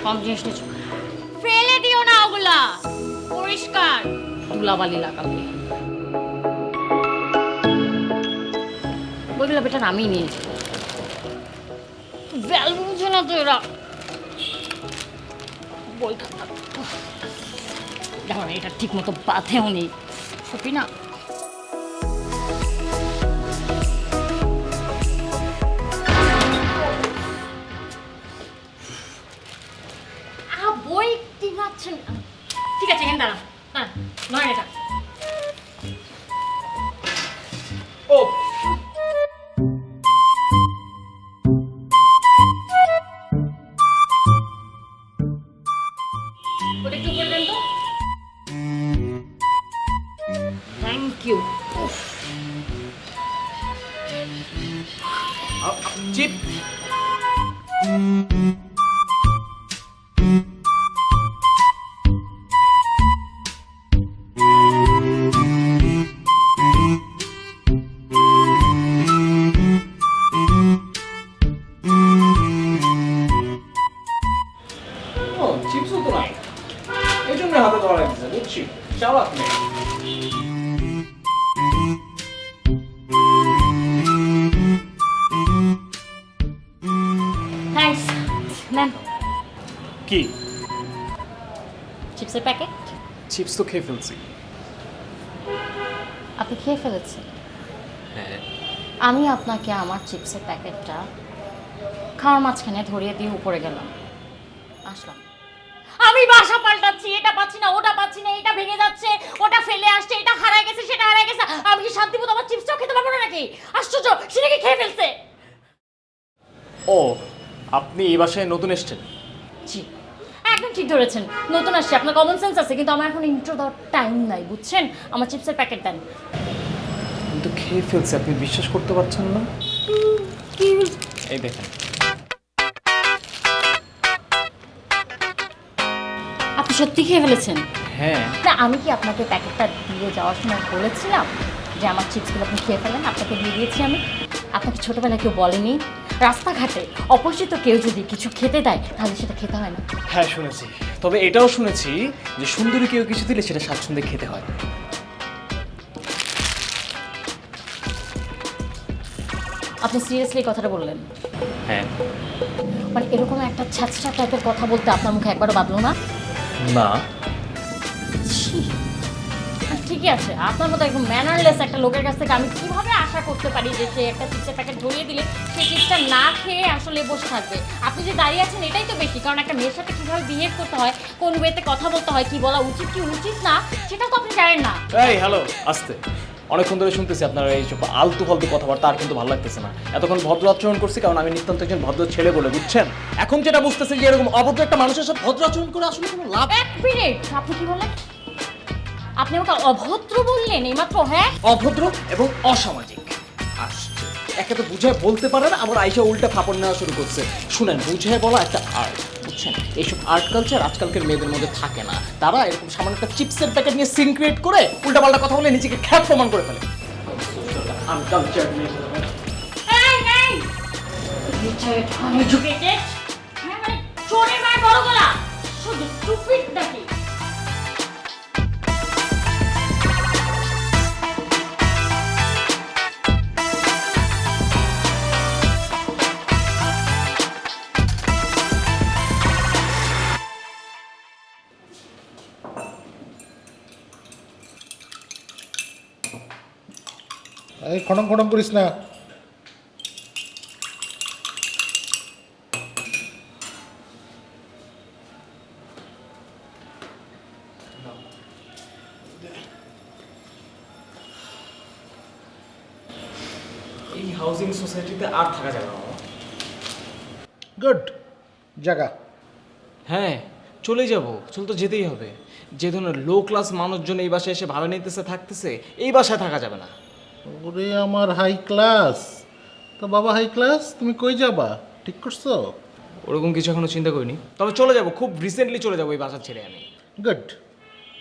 কম জিনিস নিচ্ছ, ফেলে দিও না ওগুলা, পরিষ্কার ধুলাবালি লাগাবে। বইগুলো বেটার আমি নিয়েছি, ভ্যাল বুঝে না তো এরা। বই খাতা যেমন এটা ঠিক মতো বাঁধেও নেই, সত্যি না। বই ঠিক আছে, ঠিক আছে, এখানে দাঁড়া, নয় এটা। ও ওটা একটু করে দেন তো। Thank you. চিপ চিপসও তো নাই, এই জন্য হাতে ধরা লাগছে, বুঝছি চালাক নেই। থ্যাঙ্কস, নেন কি চিপসের প্যাকেট। চিপস তো খেয়ে ফেলছি। আপনি খেয়ে ফেলেছেন? হ্যাঁ। আমি আপনাকে আমার চিপসের প্যাকেটটা খাওয়ার মাঝখানে ধরিয়ে দিয়ে উপরে গেলাম, আসলাম। আমি বাসা পাল্টাচ্ছি, এটা পাচ্ছি না, ওটা পাচ্ছি না, এটা ভেঙে যাচ্ছে, ওটা ফেলে আসছে, এটা হারায় গেছে, সেটা হারায় গেছে। আমি কি শান্তি মতো আমার চিপসটাও খেতে পারবো না নাকি? আশ্চর্য, সেটা কি খেয়ে ফেলছে? ও, আপনি এই বাসায় নতুন এসেছেন? জি, একদম ঠিক ধরেছেন, নতুন আসছে। আপনার কমন সেন্স আছে, কিন্তু আমার এখন ইন্ট্রো দেওয়ার টাইম নাই, বুঝছেন? আমার চিপসের প্যাকেট দেন। কিন্তু খেয়ে ফেলছে, আপনি বিশ্বাস করতে পারছেন না? কি? এই দেখেন। আপনি সত্যি খেয়ে ফেলেছেন? হ্যাঁ। না, আমি কি আপনাকে প্যাকেটটা দিয়ে যাওয়ার সময় বলেছিলাম যে আমার চিপসগুলো আপনি খেয়ে ফেলেন? আপনাকে দিয়ে দিয়েছি আমি। আপনাকে ছোটোবেলায় কেউ বলেনি রাস্তাঘাটে অপরিচিত কেউ যদি কিছু খেতে দেয় তাহলে সেটা খেতে হয় না? হ্যাঁ শুনেছি, তবে এটাও শুনেছি যে সুন্দরী কেউ কিছু দিলে সেটা স্বাচ্ছন্দ্যে খেতে হয়। আপনি সিরিয়াসলি কথাটা বললেন? হ্যাঁ। মানে এরকম একটা ছ্যাঁচড়া টাইপের কথা বলতে আপনার মুখে একবারও বাঁধলো না? না। ছি! ঠিকই আছে, আপনার মতো একদম ম্যানারলেস একটা লোকের কাছ থেকে আমি কিভাবে আশা করতে পারি যে সে একটা চিপসের প্যাকেট ধরিয়ে দিলে সেই চিপসটা না খেয়ে আসলে বসে থাকবে? আপনি যে দাঁড়িয়ে আছেন এটাই তো বেশি, কারণ একটা মেয়ের সাথে কীভাবে বিহেভ করতে হয়, কোন ওয়েতে কথা বলতে হয়, কি বলা উচিত কি উচিত না, সেটা তো আপনি জানেন না। এই হ্যালো, আস্তে। অনেকক্ষণ ধরে শুনতেছি আপনার এই সব আলতু ফালতু কথাবার্তা, আর কিন্তু ভালো লাগতেছে না। এতক্ষণ ভদ্র আচরণ করছি কারণ আমি নিতান্ত একজন ভদ্র ছেলে বলে, বুঝছেন? এখন যেটা বুঝতেছি যে এরকম অভদ্র একটা মানুষের সাথে ভদ্র আচরণ করে আসলে কোনো লাভ। এক মিনিট, আপনি কি বললেন? আপনি আমাকে অভদ্র বললেন এইমাত্র? হ্যাঁ, অভদ্র এবং অসামাজিক। আসছে, একে তো বুঝায় বলতে পারে না, আবার আইসা উল্টা ফাপড় নেওয়া শুরু করছে। শুনেন, বুঝায় বলা একটা আর্ট, বুঝছেন? এইসব আর্ট কালচার আজকালকার মেয়েদের মধ্যে থাকে না। তারা এরকম সামান্য একটা চিপসের প্যাকেট নিয়ে সিন ক্রিয়েট করে উল্টা পাল্টা কথা বলে নিজেকে খ্যাত প্রমাণ করে ফেলে। আনকালচার মেয়ে। এই এই রিটায়ার্ড আনএডুকেটেড, হ্যাঁ মানে চোরের মায়ের বড় গলা, শুধু স্টুপিড নাকি? এই খনম খনম করিস না। এই হাউজিং সোসাইটিতে আর থাকা যাবে না। গুড জায়গা। হ্যাঁ, চলে যাব, চলে তো যেতেই হবে। যে ধরনের লো ক্লাস মানুষজন এই বাসায় এসে ভাড়া নিতেছে থাকতেছে, এই বাসায় থাকা যাবে না। ওরে আমার হাই ক্লাস, তো বাবা হাই ক্লাস, তুমি কই যাবা ঠিক করছো? ওরকম কিছু এখনো চিন্তা করিনি, তবে চলে যাব, খুব রিসেন্টলি চলে যাবো এই বাসা ছেড়ে আমি। গুড,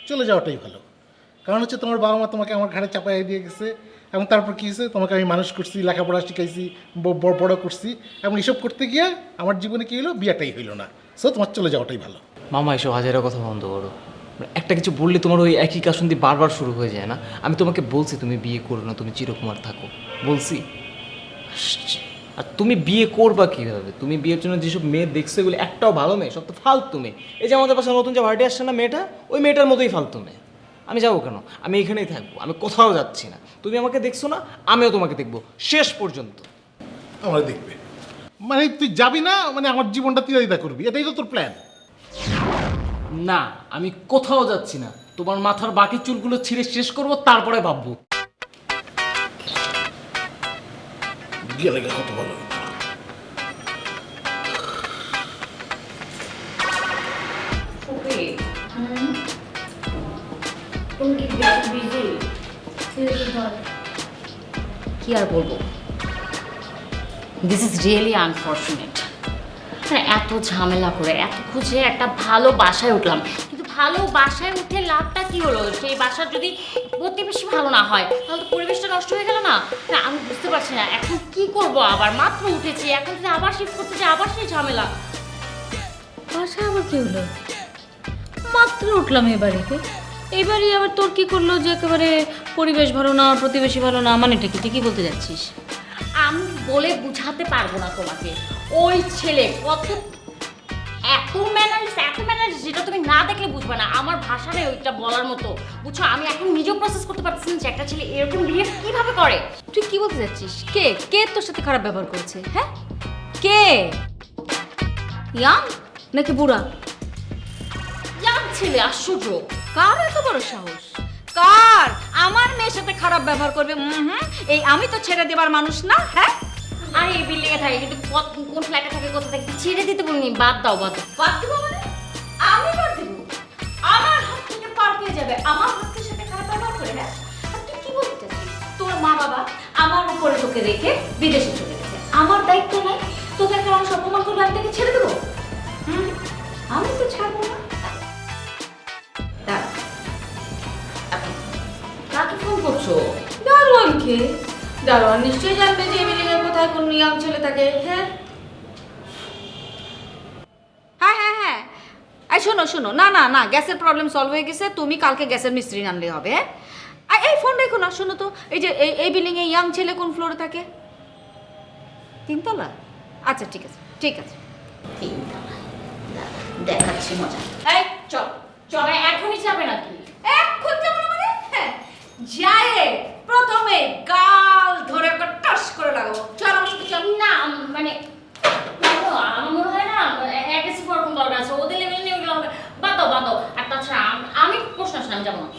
চলে যাওয়াটাই ভালো। কারণ হচ্ছে তোমার বাবা মা তোমাকে আমার ঘাড়ে চাপাই দিয়ে গেছে, এবং তারপর কী হয়েছে, তোমাকে আমি মানুষ করছি, লেখাপড়া শিখাইছি, বড় করছি, এবং এসব করতে গিয়ে আমার জীবনে কী হলো, বিয়াটাই হইলো না। সো তোমার চলে যাওয়াটাই ভালো। মামা এসব হাজারের কথা বন্ধ করো। একটা কিছু বললে তোমার ওই একই কাশুন্দি বারবার শুরু হয়ে যায় না? আমি তোমাকে বলছি তুমি বিয়ে করো না, তুমি চিরকুমার থাকো, বলছি। আর তুমি বিয়ে করবা কিভাবে? তুমি বিয়ের জন্য যেসব মেয়ে দেখছো এগুলো একটাও ভালো মেয়ে, সব তো ফালতু মেয়ে। এই যে আমাদের পাশে নতুন যে ভাড়াটি আসছে না মেয়েটা, ওই মেয়েটার মতোই ফালতু মেয়ে। আমি যাবো কেন? আমি এখানেই থাকবো, আমি কোথাও যাচ্ছি না। তুমি আমাকে দেখছো না, আমিও তোমাকে দেখবো শেষ পর্যন্ত। আমার দেখবে মানে তুই যাবি না, মানে আমার জীবনটা তিরাদিতা করবি, এটাই তো তোর প্ল্যান? না, আমি কোথাও যাচ্ছি না। তোমার মাথার বাকি চুলগুলো ছিঁড়ে শেষ করবো, তারপরে ভাববো। গেলে কত ভালো। কি আর বলবো, দিস ইজ রিয়েলি আনফর্চুনেট। এত ঝামেলা করে এত খুঁজে একটা ভালো বাসায় উঠলাম, কিন্তু ভালো বাসায় উঠে লাভটা কি হলো? সেই বাসার যদি প্রতিবেশী ভালো না হয় তাহলে তো পরিবেশটা নষ্ট হয়ে গেল না? না আমি বুঝতে পারছি না এখন কি করব। আবার মাত্র উঠেছি, এখন যদি আবার শিফট করতে চাই আবার সেই ঝামেলা। বাসায় আবার কি হলো? মাত্র উঠলাম এই বাড়িতে, এইবারই আবার তোর কি করলো যে একেবারে পরিবেশ ভালো না, প্রতিবেশী ভালো না? মানেটা কি, তুই কি বলতে যাচ্ছিস? আমি বলে বুঝাতে পারবো না তোমাকে। ওই ছেলে এত ম্যানার্স যেটা তুমি না দেখলে বুঝবে না। আমার ভাষা নেই ওইটা বলার মতো, বুঝছো? আমি এখন নিজেও প্রসেস করতে পারছি না যে একটা ছেলে এরকম বিহেভ কিভাবে করে। তুই কি বলতে যাচ্ছিস? কে কে তোর সাথে খারাপ ব্যবহার করেছে? হ্যাঁ, কে? ইয়াং নাকি বুড়া? ইয়াং ছেলে, আশ্চর্য। কার এত বড় সাহস? কার আমার মেয়ের সাথে খারাপ ব্যবহার করবে? এই আমি তো ছেড়ে দেবার মানুষ না। হ্যাঁ, আর এই বিল্ডিং এ থাকে কিন্তু কোন ফ্ল্যাটে থাকে কোথা থাকে ছেড়ে দিতে বলিনি। বাদ দাও। বাদ দেবো মানে? আমি বাদ দেবো? আমার হাত থেকে পার পেয়ে যাবে আমার হাতের সাথে খারাপ ব্যবহার করে? হ্যাঁ, আর তুই কি বলতে চাচ্ছিস? তোর মা বাবা আমার উপরে তোকে রেখে বিদেশে চলে গেছে, আমার দায়িত্ব নাই তোকে একটা মানুষ অপমান করলে আমি তাকে ছেড়ে দেবো? আমি তো ছাড়বো না। দাঁড়া, কাকে ফোন করছো? দারোয়ানকে। দারোয়ান নিশ্চয়ই জানবে যে বিল্ডিং এর কোথায় কোন ইয়াং ছেলে থাকে। হ্যাঁ হ্যাঁ হ্যাঁ হ্যাঁ, এই শোনো শোনো, না না না, গ্যাসের প্রবলেম সলভ হয়ে গেছে, তুমি কালকে গ্যাসের মিস্ত্রি আনলে হবে। হ্যাঁ, এই ফোন রেখো না। শোনো তো, এই যে এই বিল্ডিং এ ইয়াং ছেলে কোন ফ্লোরে থাকে? 3 তলা? আচ্ছা ঠিক আছে ঠিক আছে। দেখাচ্ছি মজা। এই চল চল, এখনই যাবে নাকি? এখন যাবো না মানে? হ্যাঁ, যায় প্রথমে গাল ধরে একটা টাস করে লাগাবো। চল আমার সাথে চল। না মানে আমার মনে হয় না অ্যাগ্রেসিভ ওরকম দরকার আছে, ওদের লেভেল নিয়ে ওগুলো হবে। বাদ দাও। আর তাছাড়া আমি প্রশ্ন আসলে আমি যাবো না।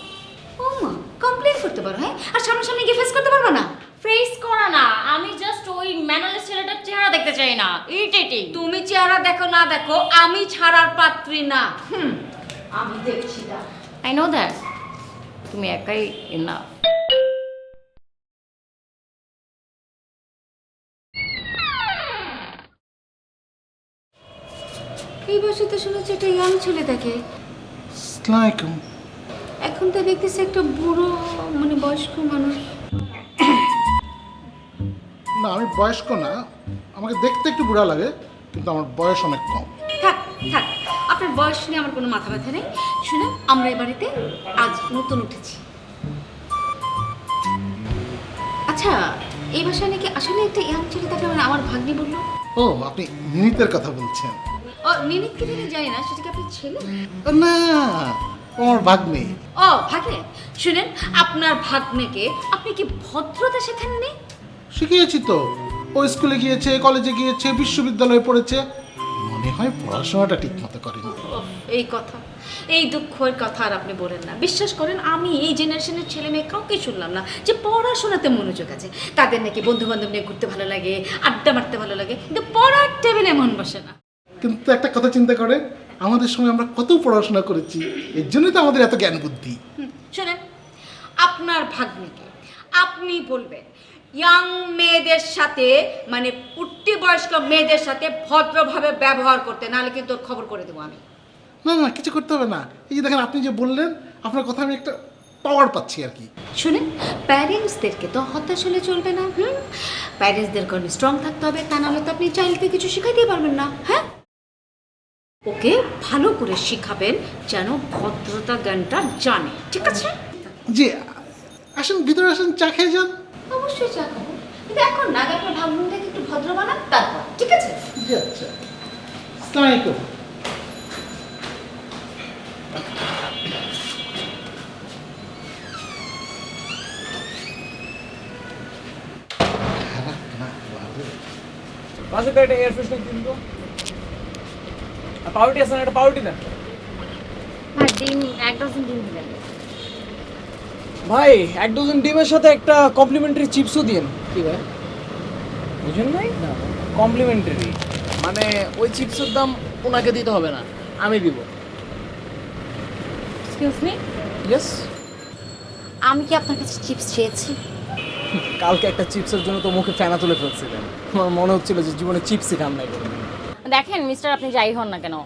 ও মা, কমপ্লেন করতে পারো? হ্যাঁ, আর সামনাসামনি গিয়ে ফেস করতে পারবে না? ফেস করা না, আমি জাস্ট ওই ম্যানারলেস ছেলেটার চেহারা দেখতে চাই না। ইরিটেটিং। তুমি চেহারা দেখো না দেখো, আমি ছাড়ার পাত্রী না। আমি দেখছি না। I know that. তুমি একাই এনাফ। এই বাসাতে শুনেছি একটা ইয়াং ছেলে থাকে, আসসালামু আলাইকুম। এখন তো দেখতেছি একটা বুড়ো মানে বয়স্ক মানুষ। না আমি বয়স্ক না, আমাকে দেখতে একটু বুড়া লাগে, কিন্তু আমার বয়স অনেক কম। থাক থাক, আপনার বয়স নিয়ে আমার কোনো মাথা ব্যথা নেই। শুনে, আমরা এই বাড়িতে আজ নতুন উঠেছি। আচ্ছা, এই বাসায় নাকি আসলে একটা ইয়াং ছেলে থাকে, মানে আমার ভাগ্নি বললো। ও, আপনি মিনিতের কথা বলছেন? ও নিনিতকে তিনি জানি না, সেটা কি আপনার ছেলে? না, ও আমার ভাগ্নে। ও ভাগ্নে। শুনেন, আপনার ভাগ্নেকে আপনি কি ভদ্রতা শেখাননি? শিখিয়েছি তো, ও স্কুলে গিয়েছে, কলেজে গিয়েছে, বিশ্ববিদ্যালয়ে পড়েছে, মনে হয় পড়াশোনাটা ঠিক মতো করেনি। এই কথা, এই দুঃখের কথা আর আপনি বলেন না। বিশ্বাস করেন, আমি এই জেনারেশনের ছেলে মেয়ে কাউকে শুনলাম না যে পড়াশোনাতে মনোযোগ আছে। তাদের নাকি বন্ধু বান্ধব নিয়ে ঘুরতে ভালো লাগে, আড্ডা মারতে ভালো লাগে, কিন্তু পড়ার টেবিলে মন বসে না। কিন্তু একটা কথা চিন্তা করে, আমাদের সময় আমরা কত পড়াশোনা করেছি, এর জন্যই তো আমাদের এত জ্ঞান বুদ্ধি। শোনেন, আপনার ভাগ্নিকে আপনি বলবেন ইয়াং মেয়েদের সাথে, মানে উঠতি বয়স্ক মেয়েদের সাথে ভদ্রভাবে ব্যবহার করতে, নাহলে কিন্তু ওর খবর করে দেবো আমি। না না, কিছু করতে হবে না। এই যে দেখেন, আপনি যে বললেন, আপনার কথা আমি একটা পাওয়ার পাচ্ছি আর কি। শুনেন, প্যারেন্টসদেরকে তো হতাশ হলে চলবে না। প্যারেন্টসদেরকে স্ট্রং থাকতে হবে, তা নাহলে তো আপনি চাইল্ডকে কিছু শেখাইতেই পারবেন না। হ্যাঁ, ওকে ভালো করে শিখাবেন যেন ভদ্রতা জ্ঞানটা জানে, ঠিক আছে? জি, আসেন ভিতরে আসেন, চা খেয়ে যান। অবশ্যই চা খাবো, কিন্তু এখন না, আগে আপনার ভাবনাটাকে একটু ভদ্র বানান, তারপর, ঠিক আছে? জি আচ্ছা, আসসালামু আলাইকুম। পাশে একটা এয়ার ফ্রেশনার দিন তো। আর পাউরুটি আছে না, একটা পাউরুটি দেন। ভাই ডিম 1 ডজন ডিম দিবেন। ভাই 1 ডজন ডিমের সাথে একটা কমপ্লিমেন্টারি চিপসও দিন। কি ভাই বুঝুন নাই? না কমপ্লিমেন্টারি মানে ওই চিপসের দাম ওনাকে দিতে হবে না, আমি দিব। Excuse me, yes. আমি কি আপনার কাছে চিপস চেয়েছি? কালকে একটা চিপসের জন্য তো মুখে ফেনা তুলে ফেলছিলেন, আমার মনে হচ্ছিল যে জীবনে চিপসই খান নাই করবেন। দেখেন মিস্টার, আপনি যাই হন না কেন,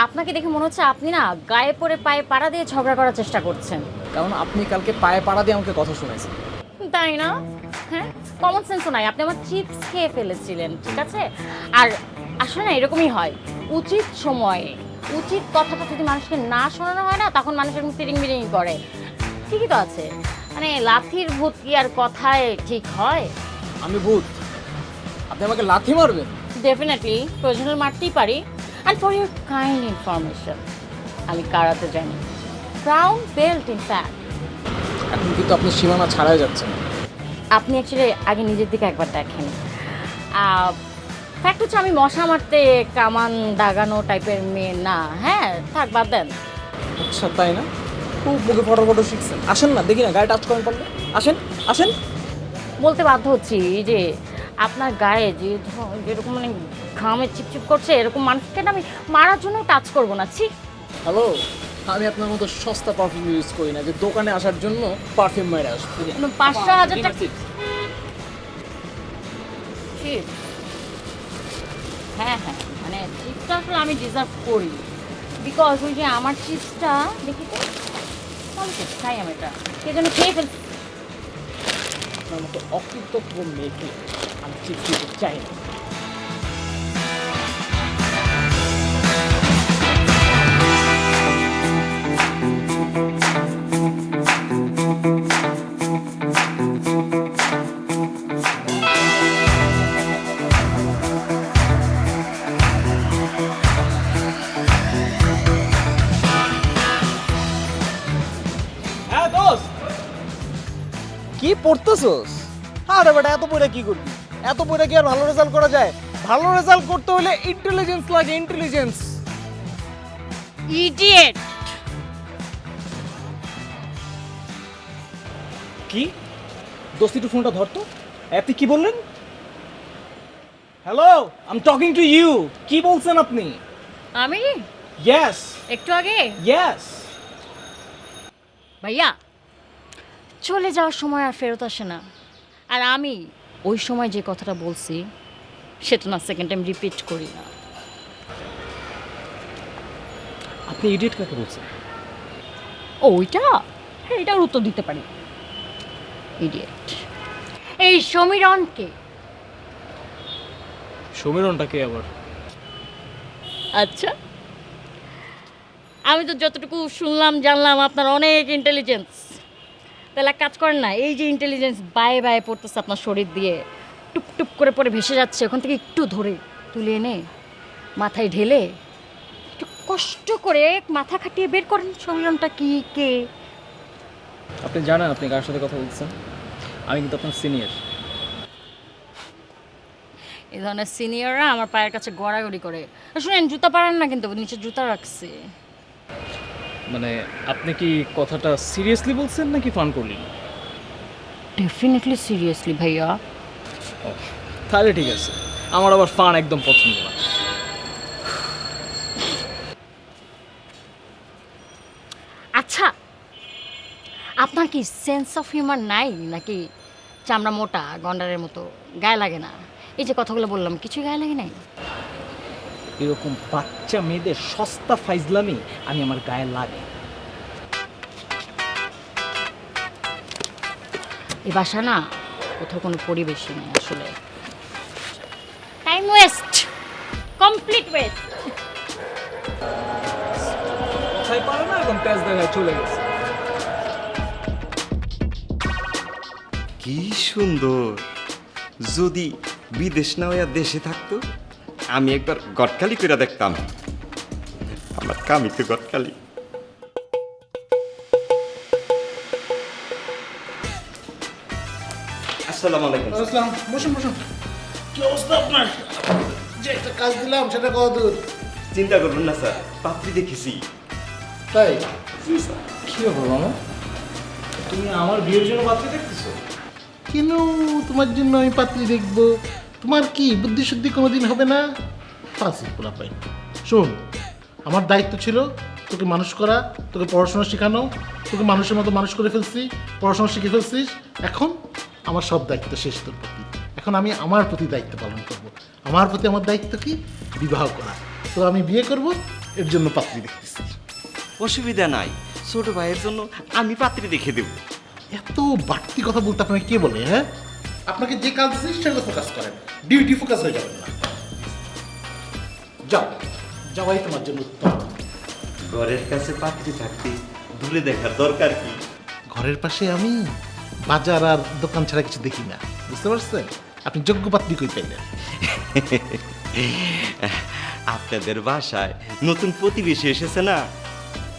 আপনাকে দেখে মনে হচ্ছে আপনি না গায়ে পড়ে পায়ে পাড়া দিয়ে ঝগড়া করার চেষ্টা করছেন। কারণ আপনি কালকে পায়ে পাড়া দিয়ে আমাকে কথা শোনাইছেন। তাই না? হ্যাঁ, কমন সেন্সও নাই, আপনি আমার চিপস খেয়ে ফেলেছিলেন, ঠিক আছে? আর আসলে না এরকমই হয়, উচিত সময়ে উচিত কথাটা যদি মানুষকে না শোনানো হয় না, তখন মানুষ এরকম ফিরিং মিরিং করে। ঠিকই তো আছে, মানে লাথির ভূত কি আর কথায় ঠিক হয়? আমি ভূত, আপনি আমাকে লাথি মারবেন? ডেফিনেটলি প্রয়োজনে মারতেই পারি। And for your kind information, আমি কারাতে জানি, ব্রাউন বেল্ট ইন ফ্যাক্ট। এখন কিন্তু আপনি সীমানা ছাড়াই যাচ্ছেন। আপনি অ্যাকচুয়ালি আগে নিজের দিকে একবার দেখেন। ফ্যাক্ট হচ্ছে আমি মশা মারতে কামান দাগানো টাইপের মেয়ে না। হ্যাঁ থাক, বাদ দেন। আচ্ছা তাই না? খুব মুখে ফটো ফটো শিখছেন। আসেন না দেখি না, গায়ে টাচ করেন পারলে। আসেন আসেন। বলতে বাধ্য হচ্ছি যে আপনার গায়ে যে যেরকম মানে ঘামে চিপচিপ করছে, এরকম মানুষকে না আমি মারার জন্য টাচ করবো না। ছি। হ্যালো, আমি আপনার মতো সস্তা পারফিউম ইউজ করি না যে দোকানে আসার জন্য পারফিউম মেরে আসবো। 500,000 টাকা চিপ। হ্যাঁ হ্যাঁ, মানে চিপসটা আসলে আমি ডিজার্ভ করি, বিকজ ওই যে আমার চিপসটা দেখি তো খাই আমি, এটা কে যেন খেয়ে ফেলছি। আপনার মতো অকৃতজ্ঞ মেয়েকে আমি চিপস দিতে চাই না। হ্যাঁ দোস্ত, কি পড়তেছস? আরে বেটা, এত পড়ে কি করবি? এত পড়ে কি আর ভালো রেজাল্ট করা যায়? ভালো রেজাল্ট করতে হলে ইন্টেলিজেন্স লাগে, ইন্টেলিজেন্স। ইডিয়েট। কি দোস্ত, একটু ফোনটা ধরতো। আপনি কি বললেন? Hello, I am talking to you. কি বলছেন আপনি? আমি ইয়েস একটু আগে ইয়েস। ভাইয়া, চলে যাওয়ার সময় আর ফেরত আসে না। আর আমি ওই সময় যে কথাটা বলছি সেটা না সেকেন্ড টাইম রিপিট করি না। আপনি ইডিয়েট কাকে বলছেন? ও ওইটা, হ্যাঁ এটার উত্তর দিতে পারি। ইডিয়েট এই সমীরণকে। সমীরণটাকে আবার? আচ্ছা, আমি তো যতটুকু শুনলাম জানলাম আপনার অনেক ইন্টেলিজেন্স। তাহলে এক কাজ করেন না, এই যে ইন্টেলিজেন্স বায়ে বায়ে পড়তেছে আপনার শরীর দিয়ে, টুপ টুপ করে পরে ভেসে যাচ্ছে, ওখান থেকে একটু ধরে তুলে এনে মাথায় ঢেলে একটু কষ্ট করে মাথা খাটিয়ে বের করেন সমীরণটা কি কে। আপনি জানেন আপনি কার সাথে কথা বলছেন? আমি কিন্তু আপনার সিনিয়র। এই ধরনের সিনিয়ররা আমার পায়ের কাছে গড়াগড়ি করে। শুনেন, জুতা পারেন না কিন্তু, নিচে জুতা রাখছি। মানে আপনি কি কথাটা সিরিয়াসলি বলছেন নাকি ফান করলেন? ডেফিনেটলি সিরিয়াসলি ভাইয়া। তাহলে ঠিক আছে, আমার আবার ফান একদম পছন্দ না। আচ্ছা, আপনার কি সেন্স অফ হিউমার নাই নাকি চামড়া মোটা গন্ডারের মতো গায়ে লাগে না? এই যে কথাগুলো বললাম কিছুই গায়ে লাগে নাই? এরকম বাচ্চা মেয়েদের সস্তা ফাইজলামি আমি আমার গায়ে লাগে। এই বাসা না কোথাও কোনো পরিবেশই নেই আসলে। Time waste, complete West. একদম তেজ দেখায় চলে গেছে। কি সুন্দর, যদি বিদেশ না হইয়া দেশে থাকতো আমি একবার গটকালি করে দেখতাম। আমার কামি তো গটকালি। আসসালামু আলাইকুম। আসসালাম, বসুন বসুন। কি অবস্থা আপনার? যে একটা কাজ দিলাম সেটা কত দূর? চিন্তা করবেন না স্যার, পাত্রী দেখেছি। তাই? কি ব্যাপার মামা, তুমি আমার বিয়ের জন্য পাত্রী দেখতেছো? কেন তোমার জন্য আমি পাত্রী দেখবো? তোমার কি বুদ্ধি শুদ্ধি কোনোদিন হবে না? ফাঁসি পোলা পাই। শোন, আমার দায়িত্ব ছিল তোকে মানুষ করা, তোকে পড়াশোনা শেখানো, তোকে মানুষের মতো মানুষ করে ফেলছি, পড়াশোনা শিখে ফেলছিস। এখন আমার সব দায়িত্ব শেষ তোর প্রতি। এখন আমি আমার প্রতি দায়িত্ব পালন করব। আমার প্রতি আমার দায়িত্ব কি? বিবাহ করা। তো আমি বিয়ে করব, এর জন্য পাত্রী দেখতেছি। অসুবিধা নাই, ছোট ভাইয়ের জন্য আমি পাত্রী দেখে দেব। এত বাড়তি কথা বলতে আপনাকে কে বলে? হ্যাঁ, আপনাকে যে কাজ দিচ্ছি সেটা ফোকাস করেন, ডিউটি ফোকাস হয়ে যাবেন না। যাও, যাওয়াই তোমার জন্য উত্তম। ঘরের কাছে পাত্রী থাকতে দূরে দেখার দরকার কি? ঘরের পাশে আমি বাজার আর দোকান ছাড়া কিছু দেখি না, বুঝতে পারছেন? আপনি যোগ্য পাত্রী কই পাইলেন? আপনাদের বাসায় নতুন প্রতিবেশী এসেছে না,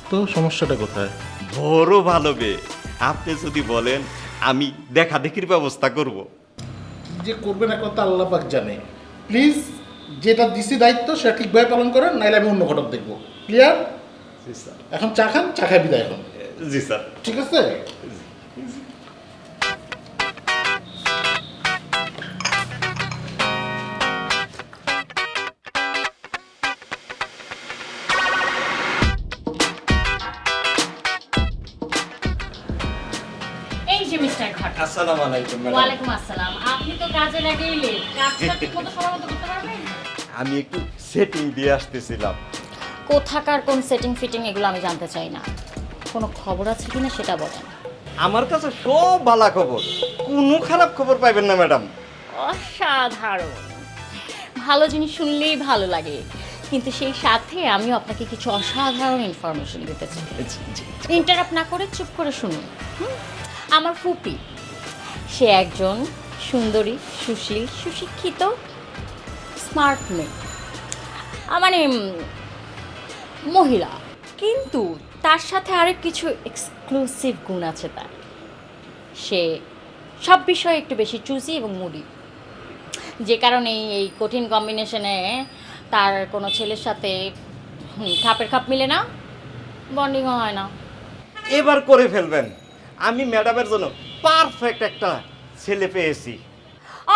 তো সমস্যাটা কোথায়? বড় ভালো বে। আপনি যদি বলেন আমি দেখা দেখির ব্যবস্থা করব। যে করবেন এখন তো আল্লাহ পাক জানে। প্লিজ, যেটা দিছি দায়িত্ব সেটা ঠিকভাবে পালন করেন, নাইলে আমি অন্য ঘটক দেখবো। ক্লিয়ার? জি স্যার। এখন চা খান, চা খাই বিদায় এখন। জি স্যার। ঠিক আছে? এই যে মিস্টার ঘটক। আসসালামু আলাইকুম ওয়ালাইকুম আসসালাম। আপনি তো কাজে লাগেইলে, কাজটা ঠিক মতো সময় মতো করতে পারবেন? আমি একটু সেটিং দিয়ে আসতেছিলাম। কোথাকার কোন সেটিং ফিটিং এগুলো আমি জানতে চাই না। কোনো খবর আছে কিনা সেটা বলেন। আমার কাছে সব ভালো খবর, কোনো খারাপ খবর পাইবেন না ম্যাডাম। অসাধারণ। ভালো জিনিস শুনলেই ভালো লাগে, কিন্তু সেই সাথে আমিও আপনাকে কিছু অসাধারণ ইনফরমেশন দিতে চাই। ইন্টারাপ্ট না করে চুপ করে শুনুন। আমার ফুপি, সে একজন সুন্দরী, সুশীল, সুশিক্ষিত, স্মার্ট মেয়ে, মানে মহিলা। কিন্তু তার সাথে আরেক কিছু এক্সক্লুসিভ গুণ আছে তার। সে সব বিষয়ে একটু বেশি চুজি এবং মুডি, যে কারণে এই কঠিন কম্বিনেশনে তার কোনো ছেলের সাথে খাপের খাপ মিলে না, বন্ডিংও হয় না। এবার করে ফেলবেন, আমি ম্যাডামের জন্য পারফেক্ট একটা ছেলে পেয়েছি।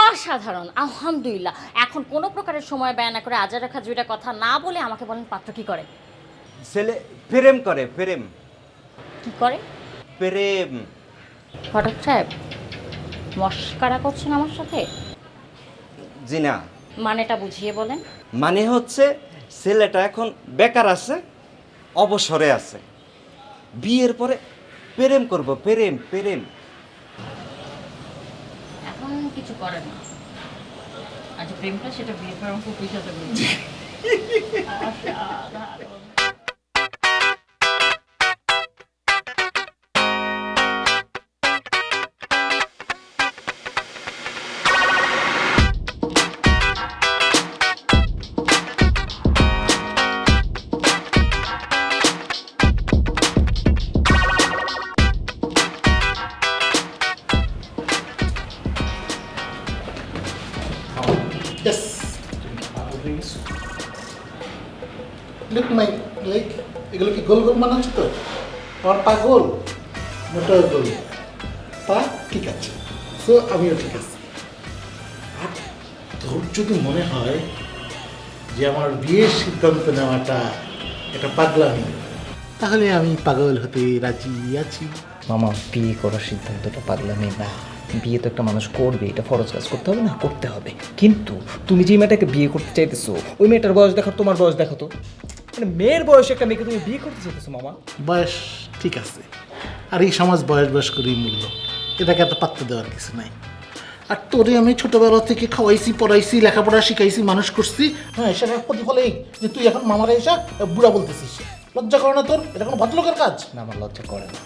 অসাধারণ, আলহামদুলিল্লাহ। এখন কোনো প্রকারের সময় ব্যয় না করে আজারা খাজুরা কথা না বলে আমাকে বলেন পাত্র কি করে? ছেলে প্রেম করে। প্রেম কি করে? প্রেম। ঘটক সাহেব, মস্কারা করছেন আমার সাথে? জি না, মানেটা বুঝিয়ে বলেন। মানে হচ্ছে ছেলেটা এখন বেকার আছে, অবসরে আছে, বিয়ের পরে প্রেম করব। প্রেম প্রেম এখন কিছু করে না, আজ প্রেমটা সেটা বিয়ে করার খুব পয়সাতে বলছি। অসাধারণ। Yes. Look my leg. এগুলো কি গোল গোল বানাচ্ছ তো? আমার পা গোল, মোটা গোল, পা ঠিক আছে। সো আমিও ঠিক আছি। আর তোর যদি মনে হয় যে আমার বিয়ের সিদ্ধান্ত নেওয়াটা এটা পাগলামি, তাহলে আমি পাগল হতে রাজি আছি। মামা, বিয়ে করার সিদ্ধান্তটা পাগলামি না। বিয়ে তো একটা মানুষ করবে, এটা ফরজ কাজ করতে হবে না, করতে হবে। কিন্তু তুমি যে মেয়েটাকে বিয়ে করতে চাইতেছো, ওই মেয়েটার বয়স দেখো, তোমার বয়স দেখো তো। মানে মেয়ের বয়সে একটা মেয়েকে তুমি বিয়ে করতে চাইতেছো মামা? বয়স ঠিক আছে, আর এই সমাজ বয়স বয়স করেই মূল্য, এটাকে এত পাত্তা দেওয়ার কিছু নাই। আর তোরে আমি ছোটবেলা থেকে খাওয়াইছি, পড়াইছি, লেখাপড়া শিখাইছি, মানুষ করছি। হ্যাঁ, সেটার প্রতিফলে এই যে তুই এখন মামারা এসে বুড়া বলতেছিস, লজ্জা করে না তোর? এটা কোনো ভদ্রলোকের কাজ? না, আমার লজ্জা করে না।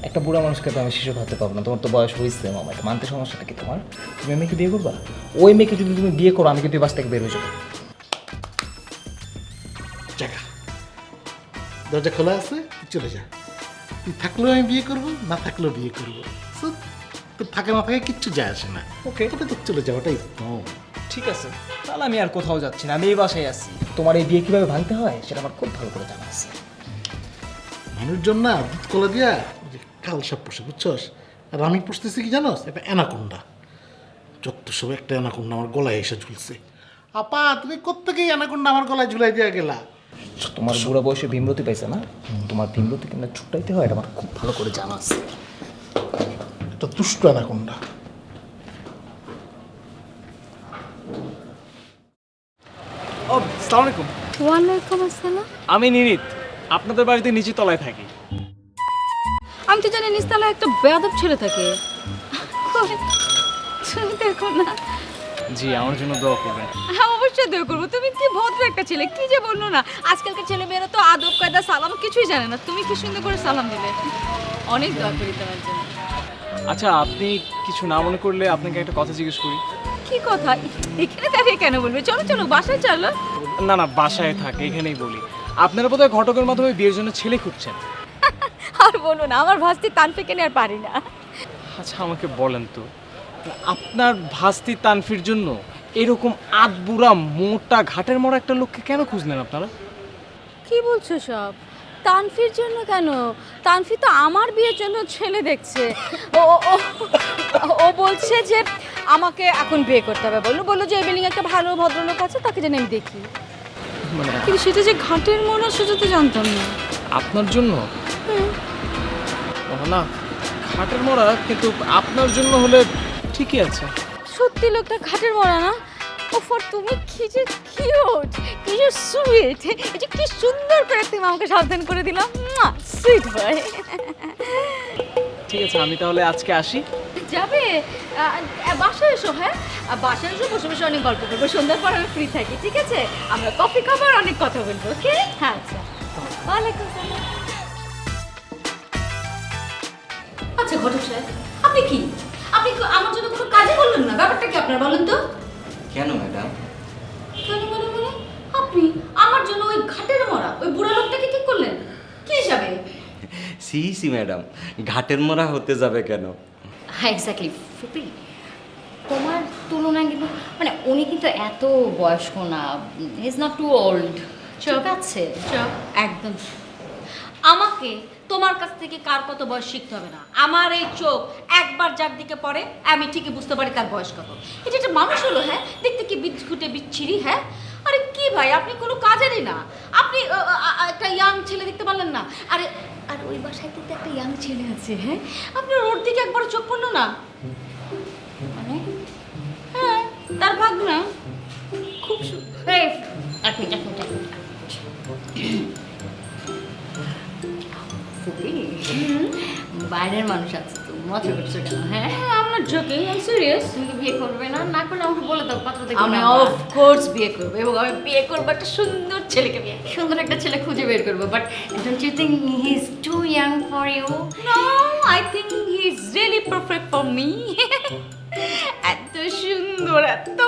একটা বুড়া মানুষকে তো আমি শিশু ভাবতে পারবো না। তোমার তো বয়স হয়েছে মামা, এটা মানতে সমস্যাটা কি তোমার? তুমি মেয়েকে বিয়ে করবা? ওই মেয়েকে যদি তুমি বিয়ে করো, আমি কিন্তু এই বাস থেকে বের হয়ে যাবো। জায়গা দরজা খোলা আছে, তুই চলে যা। তুই থাকলেও আমি বিয়ে করবো, না থাকলেও বিয়ে করবো। So, তোর থাকে না থাকে কিচ্ছু যায় আসে না। ওকে, ওটা তো চলে যাওয়াটাই উত্তম। ঠিক আছে, তাহলে আমি আর কোথাও যাচ্ছি না, আমি এই বাসায় আছি। তোমার এই বিয়ে কীভাবে ভাঙতে হয় সেটা আমার খুব ভালো করে জানা আছে। মানুষজন না দুধ কলা দিয়া ওই যে কাল সাপ পোষে, বুঝছস? আর আমি পুষতেছি কি জানোস? একটা অ্যানাকোন্ডা। যত সব একটা অ্যানাকোন্ডা আমার গলায় এসে ঝুলছে। আপা, তুমি কোত্থেকে অ্যানাকোন্ডা আমার গলায় ঝুলাই দিয়া গেলা? তোমার বুড়া বয়সে ভীমরতি পাইছে না? তোমার ভীমরতি কিনা ছুটাইতে হয়, এটা আমার খুব ভালো করে জানা আছে। একটা দুষ্ট অ্যানাকোন্ডা। ও আসসালামু আলাইকুম। ওয়ালাইকুম আসসালাম। আমি নিরিত, আপনাদের বাড়িতে নিচে তলায় থাকি। আমি তো জানি নিস্তালা একটা বেয়াদব ছেলে থাকে। তুমি দেখো না। জি, আমার জন্য দোয়া করবেন। হ্যাঁ, অবশ্যই দয়া করবো। তুমি কি ভদ্র একটা ছেলে, কি যে বললো না। আজকালকার ছেলে মেয়েরা তো আদব কায়দা সালাম কিছুই জানে না। তুমি কি সুন্দর করে সালাম দিলে। অনেক দোয়া করি তোমার জন্য। আচ্ছা, আপনি কিছু না মনে করলে আপনাকে একটা কথা জিজ্ঞেস করি। কি কথা? এখানে দাঁড়িয়ে কেন বলবে? চলো চলো, বাসায় চলো। না না, বাসায় থাকে, এখানেই বলি। আপনারা বোধহয় ঘটকের মাধ্যমে বিয়ের জন্য ছেলে খুঁজছেন। আর বলো না, আমার ভাস্তি তানফিকে নিয়ে আর পারি না। আচ্ছা, আমাকে বলেন তো, আপনার ভাস্তি তানফির জন্য এরকম আধবুড়া মোটা ঘাটের মরা একটা লোককে কেন খুঁজলেন আপনারা? কি বলছো সব? তানফির জন্য কেন? তানফি তো আমার বিয়ের জন্য ছেলে দেখছে। ও ও ও- ও বলছে যে আমাকে এখন বিয়ে করতে হবে। বললো যে এই বিল্ডিং একটা ভালো ভদ্রলোক আছে, তাকে যেন আমি দেখি। মানে কিন্তু সেটা যে ঘাটের মনে, সেটা তো জানতাম না। আপনার জন্য? ও না, ঘাটের মরা কিন্তু আপনার জন্য হলে ঠিকই আছে। সত্যি লোকটা ঘাটের মরা না? ও ফর, তুমি কি যে কিউট, কি যে সুইট, এই যে কি সুন্দর করে তুমি আমাকে সাবধান করে দিলাম। সুইট বয়। ঠিক আছে, আমি তাহলে আজকে আসি। যাবে? বাসায় এসো। হ্যাঁ, বাসায় এসো, বসে বসে অনেক গল্প করবো। সন্ধ্যার পর আমি ফ্রি থাকি, ঠিক আছে? আমরা কফি খাবো আর অনেক কথা বলবো। ওকে? হ্যাঁ, আচ্ছা। ওয়ালাইকুম সালাম। আচ্ছা ঘটক সাহেব, আপনি কি আমার জন্য কোনো কাজই করলেন না? ব্যাপারটা কি আপনার বলেন তো? কেন ম্যাডাম? কেন মনে মনে আপনি আমার জন্য ওই ঘাটের মরা ওই বুড়া লোকটাকে ঠিক করলেন কি হিসাবে? সি সি ম্যাডাম, ঘাটের মরা হতে যাবে কেন? হ্যাঁ, এক্স্যাক্টলি ফুপি, তোমার তুলনায় কিন্তু মানে উনি কিন্তু এত বয়স্ক না, he is not too old. ঠিক আছে? চুপ, একদম চুপ। আমাকে তোমার কাছ থেকে কার কত বয়স শিখতে হবে না। আমার এই চোখ একবার যার দিকে পড়ে আমি ঠিকই বুঝতে পারি তার বয়স কত। এটা একটা মানুষ হলো? হ্যাঁ, দেখতে কি বিচ্ছুটে বিচ্ছিরি? হ্যাঁ, আরে কি ভাই, আপনি কোনো কাজেরই না। আপনি একটা ইয়াং ছেলে দেখতে পারলেন না? আরে আর ওই বাসায় কিন্তু একটা ইয়াং ছেলে আছে। হ্যাঁ, আপনার ওর দিকে একবার চোখ পড়লো না? মানে হ্যাঁ, তার ভাগনা খুব সুন্দর। এই, এক মিনিট। ফুপি, বাইরের মানুষ আছে তো মজা করছো কেন? হ্যাঁ, আমরা জোকিং, আই সিরিয়াস। তুমি কি বিয়ে করবে না? না করলে আমাকে বলে দাও, পাত্র দেখো। আমি অফকোর্স বিয়ে করবো, এবং আমি বিয়ে করবো একটা সুন্দর ছেলেকে। বিয়ে সুন্দর একটা ছেলে খুঁজে বের করবো, but don't you think he is too young for you? No, I think he is really perfect for me. এত সুন্দর, এত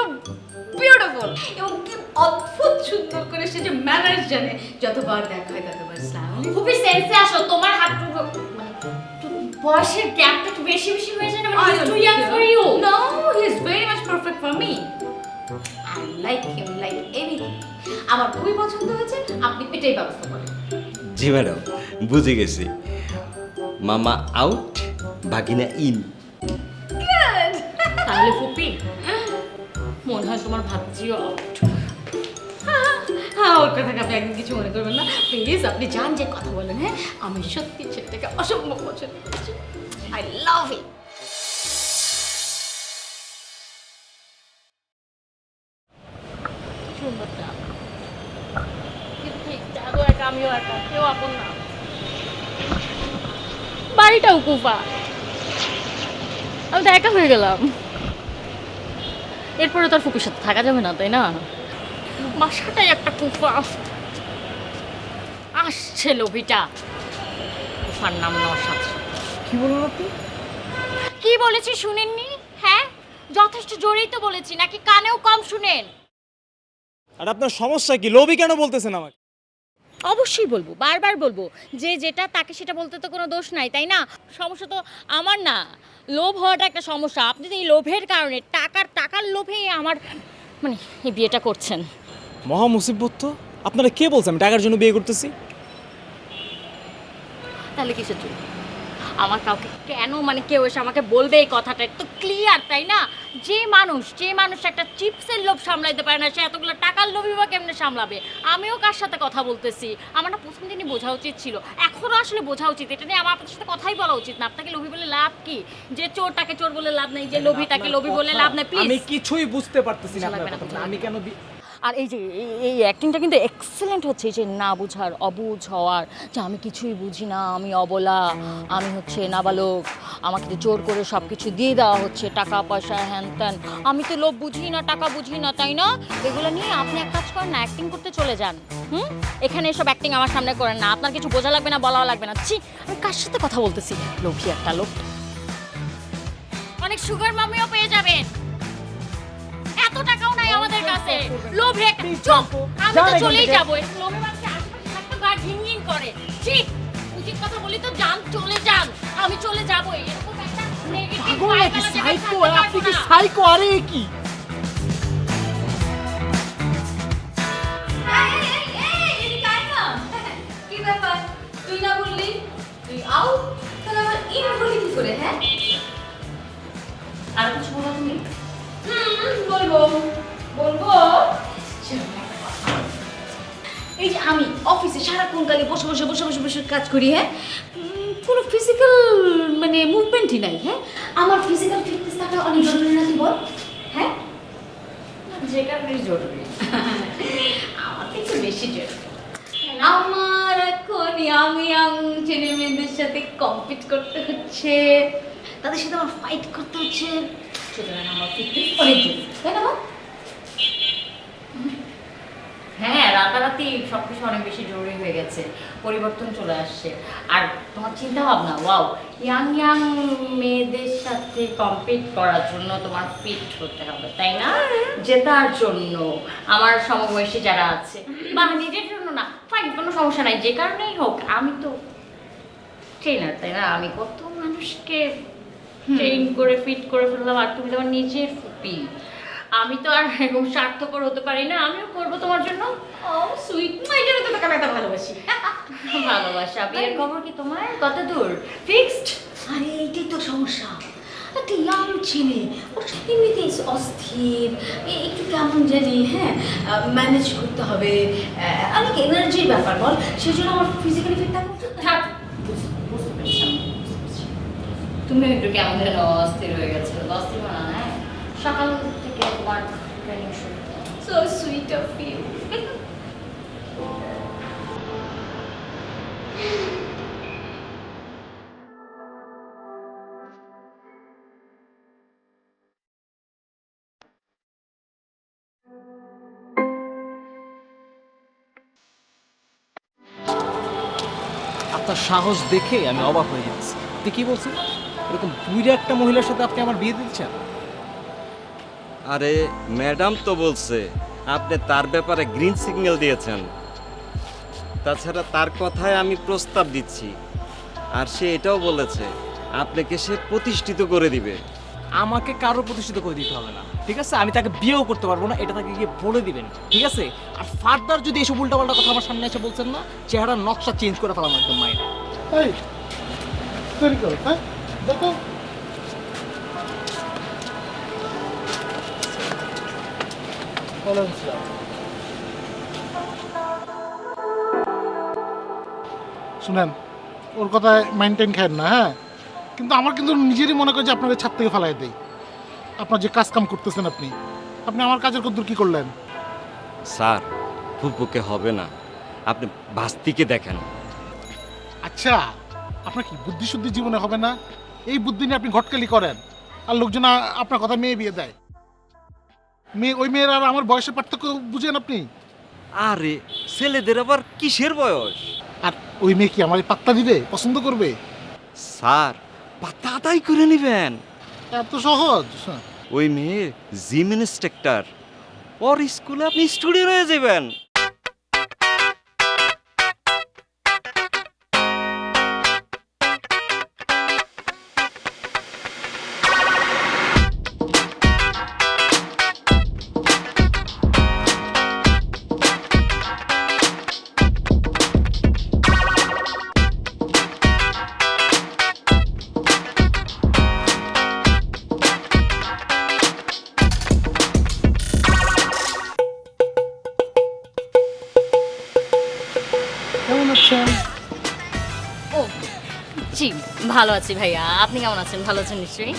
বিউটিফুল, এবং কি অদ্ভুত সুন্দর করে সে যে ম্যানার্স জানে। যতবার দেখা হয় ততবার সালাম। খুবই সেন্সে আসো, তোমার হাত মানে বয়সের গ্যাপটা একটু বেশি বেশি হয়ে যায় না? মানে he is too young for you. No, he is very much perfect for me. I like him like anything. আমার খুবই পছন্দ হয়েছে, আপনি এটাই ব্যবস্থা করেন। জি ম্যাডাম, বুঝে গেছি। মামা আউট, ভাগিনা ইন। তাহলে ফুপি, মনে হয় তোমার ভাবছিও আউট। হ্যাঁ, ওর কথাকে আপনি একদম কিছু মনে করবেন না প্লিজ। আপনি যান, যে কথা বলেন। হ্যাঁ, আমি সত্যি ছেলেটাকে অসম্ভব পছন্দ করছি। আই লাভ ইট। সুন্দরটা কিন্তু ঠিক, জাগো একা, আমিও একা, কেউ আপন না। বাড়িটাও কুফা, আমি তো একা হয়ে গেলাম। এরপরে তো আর ফুপির সাথে থাকা যাবে না, তাই না? বাসাটাই একটা কুফা। আসছে লোভিটা তুফান নাম নেওয়ার সাথে সাথে। কি বললেন আপনি? কি বলেছি শুনেননি? হ্যাঁ, যথেষ্ট জোরেই তো বলেছি, নাকি কানেও কম শুনেন? আর আপনার সমস্যা কি? লোভী কেন বলতেছেন আমাকে? অবশ্যই বলবো, বারবার বলবো, যে যেটা তাকে সেটা বলতে তো কোনো দোষ নাই, তাই না? সমস্যা তো আমার না, লোভ হওয়াটা একটা সমস্যা। আপনি তো এই লোভের কারণে, টাকার লোভে আমার মানে এই বিয়েটা করছেন। মহা মুসিবত তো। আপনারা কে বলছেন আমি টাকার জন্য বিয়ে করতেছি? তাহলে কিসের জন্য? আমার কাউকে কেন মানে কেউ এসে আমাকে বলবে এই কথাটা তো ক্লিয়ার, তাই না? যে মানুষ একটা চিপসের লোভ সামলাইতে পারে না, সে এতগুলো টাকার লোভই বা কেমনে সামলাবে? আমিও কার সাথে কথা বলতেছি, আমার না প্রথম দিনই বোঝা উচিত ছিল, এখনও আসলে বোঝা উচিত। এটা নিয়ে আমার আপনার সাথে কথাই বলা উচিত না। আপনাকে লোভী বলে লাভ কি? যে চোরটাকে চোর বলে লাভ নেই, যে লোভীটাকে লোভী বলে লাভ নেই। প্লিজ, আমি কিছুই বুঝতে পারতেছি না লাগবে আপনার না, কথা। আমি কেন আর এই যে এই অ্যাক্টিংটা কিন্তু এক্সেলেন্ট হচ্ছে, এই যে না বুঝার, অবুঝ হওয়ার, যে আমি কিছুই বুঝি না, আমি অবলা, আমি হচ্ছে নাবালক, আমাকে তো জোর করে সব কিছু দিয়ে দেওয়া হচ্ছে, টাকা পয়সা হ্যান ত্যান, আমি তো লোভ বুঝি না, টাকা বুঝি না, তাই না? এগুলো নিয়ে আপনি এক কাজ করেন না, অ্যাক্টিং করতে চলে যান। এখানে এসব অ্যাক্টিং আমার সামনে করেন না। আপনার কিছু বোঝা লাগবে না, বলাও লাগবে না। ছি, আমি কার সাথে কথা বলতেছি? লোভী একটা লোক। অনেক সুগার মামিও পেয়ে যাবেন, এত টাকাও নাই আমাদের কাছে। লোভে চুপ, আমি তো চলেই যাবো। এরকম লোভে মানুষের আশেপাশে থাকতে গা ঘিনঘিন করে। ঠিক উচিত কথা বলি তো, যান, চলে যান, আমি চলে যাবো। এরকম একটা নেগেটিভ ভাইব আছে, সাইকো, আপনি কি সাইকো? আরে কি কি ব্যাপার, তুই না বললি তুই আউট, তাহলে আবার ইন হলি কি করে? হ্যাঁ, আর কিছু বলো তুমি? বলবো বলবো। এই যে আমি অফিসে সারাক্ষণ কালে বসে বসে বসে বসে বসে কাজ করি, হ্যাঁ, কোনো ফিজিক্যাল মানে মুভমেন্টই নাই। হ্যাঁ, আমার ফিজিক্যাল ফিটনেস থাকা অনেক জরুরি না, তুই বল? হ্যাঁ, যে কারণে জরুরি, আমার থেকে বেশি জরুরি। আমার এখন ইয়াং ছেলে মেয়েদের সাথে কম্পিট করতে হচ্ছে, তাদের সাথে আমার ফাইট করতে হচ্ছে, সুতরাং আমার ফিটনেস অনেক জরুরি, তাই না? হ্যাঁ, রাতারাতি সবকিছু অনেক বেশি জরুরি হয়ে গেছে, পরিবর্তন চলে আসছে। আর তোমার চিন্তা ভাবনা, ওয়াও, ইয়াং মেয়েদের সাথে কম্পিট করার জন্য তোমার ফিট হতে হবে, তাই না? জেতার জন্য আমার সমবয়সী যারা আছে, বা নিজের জন্য না, ফাইন, কোনো সমস্যা নাই, যে কারণেই হোক, আমি তো ট্রেনার, তাই না? আমি কত মানুষকে ট্রেন করে ফিট করে ফেললাম, আর তুমি তোমার নিজের ফুপি, আমি তো আর এরকম স্বার্থপর হতে পারি না, আমিও করবো তোমার জন্য। ও সুইট, এই জন্য তো তোকে আমি এত ভালোবাসি। ভালোবাসা, বিয়ের খবর কি তোমার? কত দূর? ফিক্সড? আরে এইটাই তো সমস্যা, একটা ইয়াং ছেলে, ওর সাথে এমনিতে অস্থির, একটু কেমন জানি, হ্যাঁ, ম্যানেজ করতে হবে, অনেক এনার্জির ব্যাপার বল, সেই জন্য আমার ফিজিক্যালি ফিট থাকা উচিত না। থাক, বুঝতে পেরেছি আমি, বুঝতে পেরেছি। তুমি একটু কেমন যেন অস্থির হয়ে গেছো, অস্থির না? হ্যাঁ, সকাল থেকে তোমার ট্রেনিং শুরু। So sweet of you. আপনার সাহস দেখে আমি অবাক হয়ে যাচ্ছি। আপনি কি বলছেন? এরকম বুইড়া একটা মহিলার সাথে আপনি আমার বিয়ে দিচ্ছেন? আরে ম্যাডাম তো বলছে আপনি তার ব্যাপারে গ্রিন সিগন্যাল দিয়েছেন। তাছাড়া তার কথায় আমি প্রস্তাব দিচ্ছি, আর সে এটাও বলেছে আপনাকে সে প্রতিষ্ঠিত করে দিবে। আমাকে কারো প্রতিষ্ঠিত করে দিতে হবে না, ঠিক আছে? আমি তাকে বিয়েও করতে পারবো না, এটা তাকে গিয়ে বলে দিবেন, ঠিক আছে? আর ফার্দার যদি এসব উল্টাপাল্টা কথা আমার সামনে এসে বলছেন না, চেহারা নকশা চেঞ্জ করে ফেলাম একদম মাইন্ড। এই তৈরি করো, হ্যাঁ, দেখো শুনেন, ওর কথায় মাইন্টেন খায় না, হ্যাঁ, কিন্তু আমার কিন্তু নিজেরই মনে করে যে আপনাকে ছাদ থেকে ফেলাই দেয়। আপনার যে কাজ কাম করতেছেন, আপনি আপনি আমার কাজের কদ্দূর কি করলেন? স্যার, ফুপুকে হবে না, আপনি বাস্তিকে দেখেন। আচ্ছা, আপনার কি বুদ্ধি শুদ্ধি জীবনে হবে না? এই বুদ্ধি নিয়ে আপনি ঘটকালি করেন, আর লোকজন আপনার কথা মেয়ে বিয়ে দেয়। ওই মেয়ের আর আমার বয়সের পার্থক্য বুঝেন আপনি? আরে ছেলেদের আবার কিসের বয়স? ওই মেয়ে কি আমার পাত্তা দিবে, পছন্দ করবে? স্যার পাতা আদায় করে নেবেন। এত সহজ? ওই মেয়ে জিম ইন্সট্রাক্টর, ওর স্কুলে আপনি স্টুডেন্ট হয়ে যাবেন। কেমন আছেন? ও জি ভালো আছি ভাইয়া, আপনি কেমন আছেন? ভালো আছেন নিশ্চয়ই?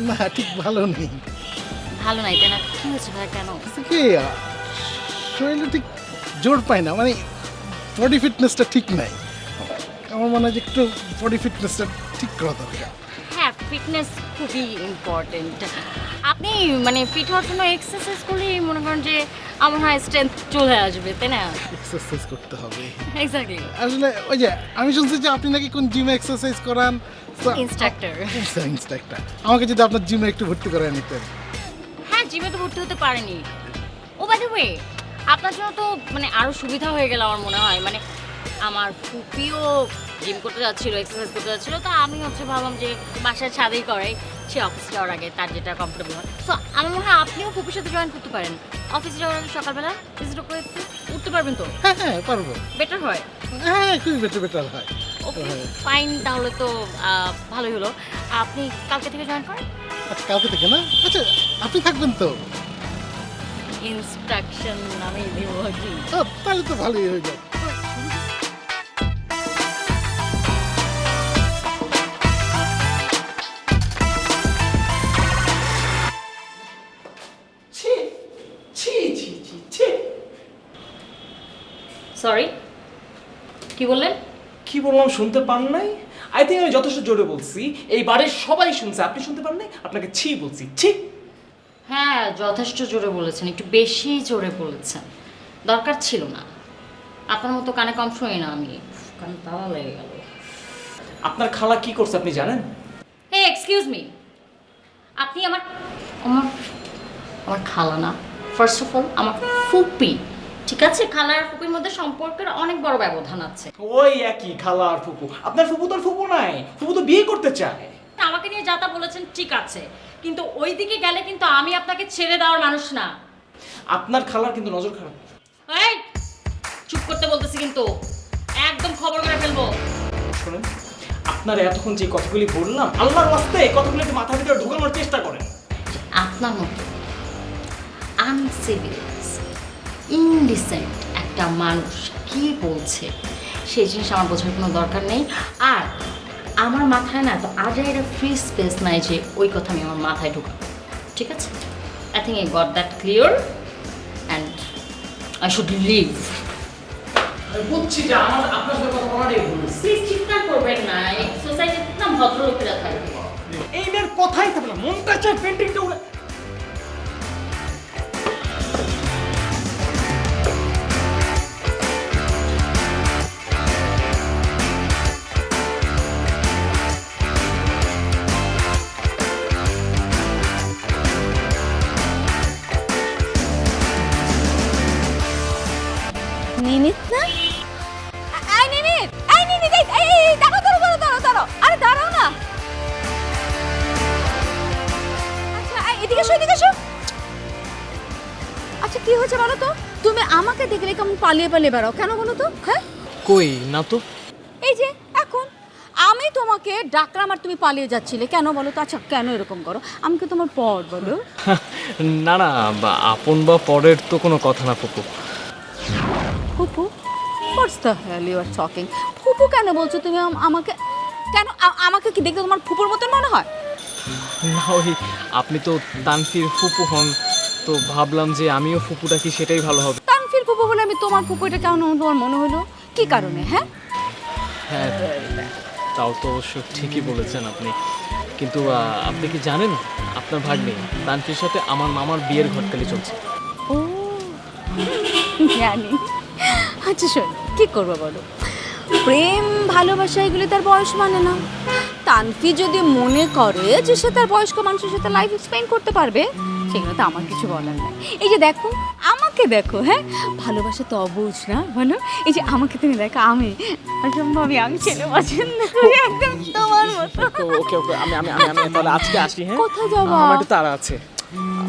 না ঠিক ভালো নেই। ভালো নাই তাই না? কি হয়েছে ভাইয়া, কেন? কি শরীরে ঠিক জোর পায় না, মানে বডি ফিটনেসটা ঠিক নাই। আমার মনে হয় যে একটু বডি ফিটনেসটা ঠিক করা দরকার। হ্যাঁ, ফিটনেস খুবই ইম্পর্টেন্ট। আপনি মানে ফিট হওয়ার জন্য এক্সারসাইজ করলেই মনে করেন যে আমার হয় স্ট্রেংথ চলে আসবে, তাই না? এক্সারসাইজ করতে হবে। এক্স্যাক্টলি। আসলে ওই যে আমি শুনছি যে আপনি নাকি কোন জিমে এক্সারসাইজ করান। ইনস্ট্রাক্টর। ইনস্ট্রাক্টর, আমাকে যদি আপনার জিমে একটু ভর্তি করে নিতেন। হ্যাঁ, জিমে তো ভর্তি হতে পারেনি। ও বাই দ্য ওয়ে, আপনার জন্য তো মানে আরও সুবিধা হয়ে গেল আমার মনে হয়। মানে আমার ফুপিও জিম করতে যাচ্ছিলো, এক্সারসাইজ করতে যাচ্ছিলো, তো আমি হচ্ছে ভাবলাম যে বাসার ছাদেই করাই, সে অফিসে যাওয়ার আগে তার যেটা কমফোর্টেবল হয়। সো আমার মনে হয় আপনিও ফুপির সাথে জয়েন করতে পারেন। অফিসে যাওয়ার আগে সকালবেলা ভিজিট করে একটু উঠতে পারবেন তো? হ্যাঁ হ্যাঁ পারবো। বেটার হয়। হ্যাঁ খুবই বেটার হয়। ওকে ফাইন, তাহলে তো ভালোই হলো। আপনি কালকে থেকে জয়েন করেন। আচ্ছা কালকে থেকে না? আচ্ছা আপনি থাকবেন তো? ইনস্ট্রাকশন আমি দিব কি? তাহলে তো ভালোই হয়ে যায়। সরি, কি বললেন? কি বললাম শুনতে পান নাই? আই থিঙ্ক আমি যথেষ্ট জোরে বলছি, এই বাড়ির সবাই শুনছে, আপনি শুনতে পান নাই? আপনাকে ছি বলছি, ছি। হ্যাঁ, যথেষ্ট জোরে বলেছেন, একটু বেশি জোরে বলেছেন, দরকার ছিল না। আপনার মতো কানে কম শুনি না আমি, কান তালা লেগে গেল। আপনার খালা কি করছে আপনি জানেন? হে এক্সকিউজ মি, আপনি আমার আমার আমার খালা না, ফার্স্ট অফ অল আমার ফুপি, ঠিক আছে? খালা আর ফুপির মধ্যে সম্পর্কের অনেক বড় ব্যবধান আছে। ওই একই খালা আর ফুপু। আপনার ফুপু তোর ফুপু নাই, ফুপু তো বিয়ে করতে চায়। আমাকে নিয়ে যা তা বলেছেন ঠিক আছে, কিন্তু ওই দিকে গেলে কিন্তু আমি আপনাকে ছেড়ে দেওয়ার মানুষ না। আপনার খালার কিন্তু নজর খারাপ। এই চুপ করতে বলতেছি, কিন্তু একদম খবর করে ফেলবো। শুনুন, আপনার এতক্ষণ যে কথাগুলি বললাম, আল্লাহর ওয়াস্তে এই কথাগুলো একটু মাথার ভিতরে ঢোকানোর চেষ্টা করেন। আপনার মতো আনসিভিলাইজ ইনডিসেন্ট একটা মানুষ কি বলছে সেই জিনিস আমার বোঝার কোনো দরকার নেই। আর আমার মাথায় না তো আজাইরা ফ্রি স্পেস নাই যে ওই কথা আমি আমার মাথায় ঢুকাবো, ঠিক আছে? I think I got that clear and I should leave. বুঝছি যে আমার আপনার সাথে কথা বলাটাই ভুল। প্লিজ চিৎকার করবেন না, এই সোসাইটিতে না ভদ্রলোকেরা থাকবে। এই মেয়ের কথাই থাকবে না, মনটা চায় পেন্টিংটা উড়ে। নিনিত না? এই নিনিত, এই নিনিত, এই দাঁড়াও। আরে দাঁড়াও না। আচ্ছা এদিকে এসো। আচ্ছা কি হয়েছে বলো তো? তুমি আমাকে দেখলে কেমন পালিয়ে বেড়াও কেন বলো তো? হ্যাঁ কই না তো। এই যে এখন আমি তোমাকে ডাকলাম আর তুমি পালিয়ে যাচ্ছিলে কেন বলো তো? আচ্ছা কেন এরকম করো? আমি কি তোমার পর বলো? না না, আপন বা পরের তো কোনো কথা না ফুপু। ফুপু? What's the hell you are talking? ফুপু কেন বলছো তুমি আমাকে? কেন আমাকে কি দেখতে তোমার ফুপুর মতন মনে হয়? না ওই আপনি তো তানফির ফুপু হন, তো ভাবলাম যে আমিও ফুপু ডাকি, সেটাই ভালো হবে। তানফির ফুপু বলে আমি তোমার ফুপু, এটা কেন তোমার মনে হলো? কি কারণে? হ্যাঁ হ্যাঁ তাও তো অবশ্য ঠিকই বলেছেন আপনি, কিন্তু আপনি কি জানেন আপনার ভাগ্নে তানফির সাথে আমার মামার বিয়ের ঘটকালি চলছে। ও জানি। আচ্ছা শোন, কি করবো বলো? প্রেম ভালোবাসা এগুলি তার বয়স মানে না। তানফি যদি মনে করে যে সে তার বয়স্ক মানুষের সাথে লাইফ স্পেন্ড করতে পারবে, সেগুলো তো আমার কিছু বলার নাই। এই যে দেখো, আমাকে দেখো, হ্যাঁ, ভালোবাসা তো অবুঝ না বলো। এই যে আমাকে তুমি দেখো, আমি আমি ছেলে পছন্দ করি একদম তোমার মতো। ওকে ওকে, আমি আমি আমি আমি তাহলে আজকে আসি। হ্যাঁ, কোথায় যাবা? আমার একটু তাড়া আছে।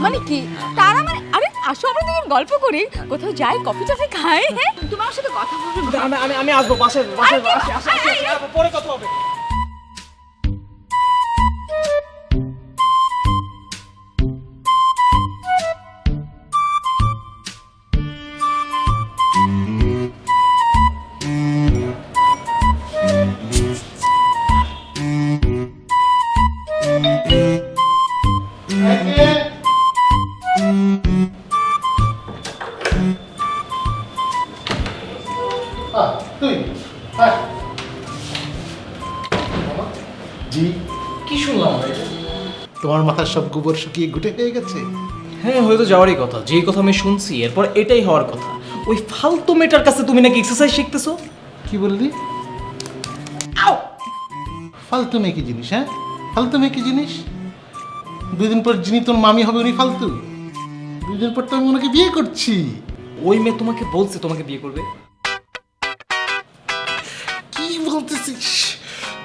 মানে কি তারা? মানে আরে আসো, আমরা দুজন গল্প করি, কোথাও যাই, কফি টফি খাই। হ্যাঁ, তোমার সাথে কথা বলবো। আমি আমি আমি আসবো, বাসায় বাসায় আসি, পরে কথা হবে। তুই হ্যাঁ জি, কি শুনলাম আমরা এটা? তোমার মাথার সব গোবর শুকিয়ে গুটে হয়ে গেছে। হ্যাঁ, হয়তো যাওয়ারই কথা। যেই কথা আমি শুনছি এরপর এটাই হওয়ার কথা। ওই ফালতু মেয়েটার কাছে তুমি নাকি এক্সারসাইজ শিখতেছো। কি বললি? ফালতু মেয়ে কি জিনিস? হ্যাঁ, ফালতু মেয়ে কি জিনিস? 2 দিন পর যিনি তোর মামি হবে উনি ফালতু? 2 দিন পর তো আমি ওনাকে বিয়ে করছি। ওই মেয়ে তোমাকে বলছে তোমাকে বিয়ে করবে? কি বলতেছিস?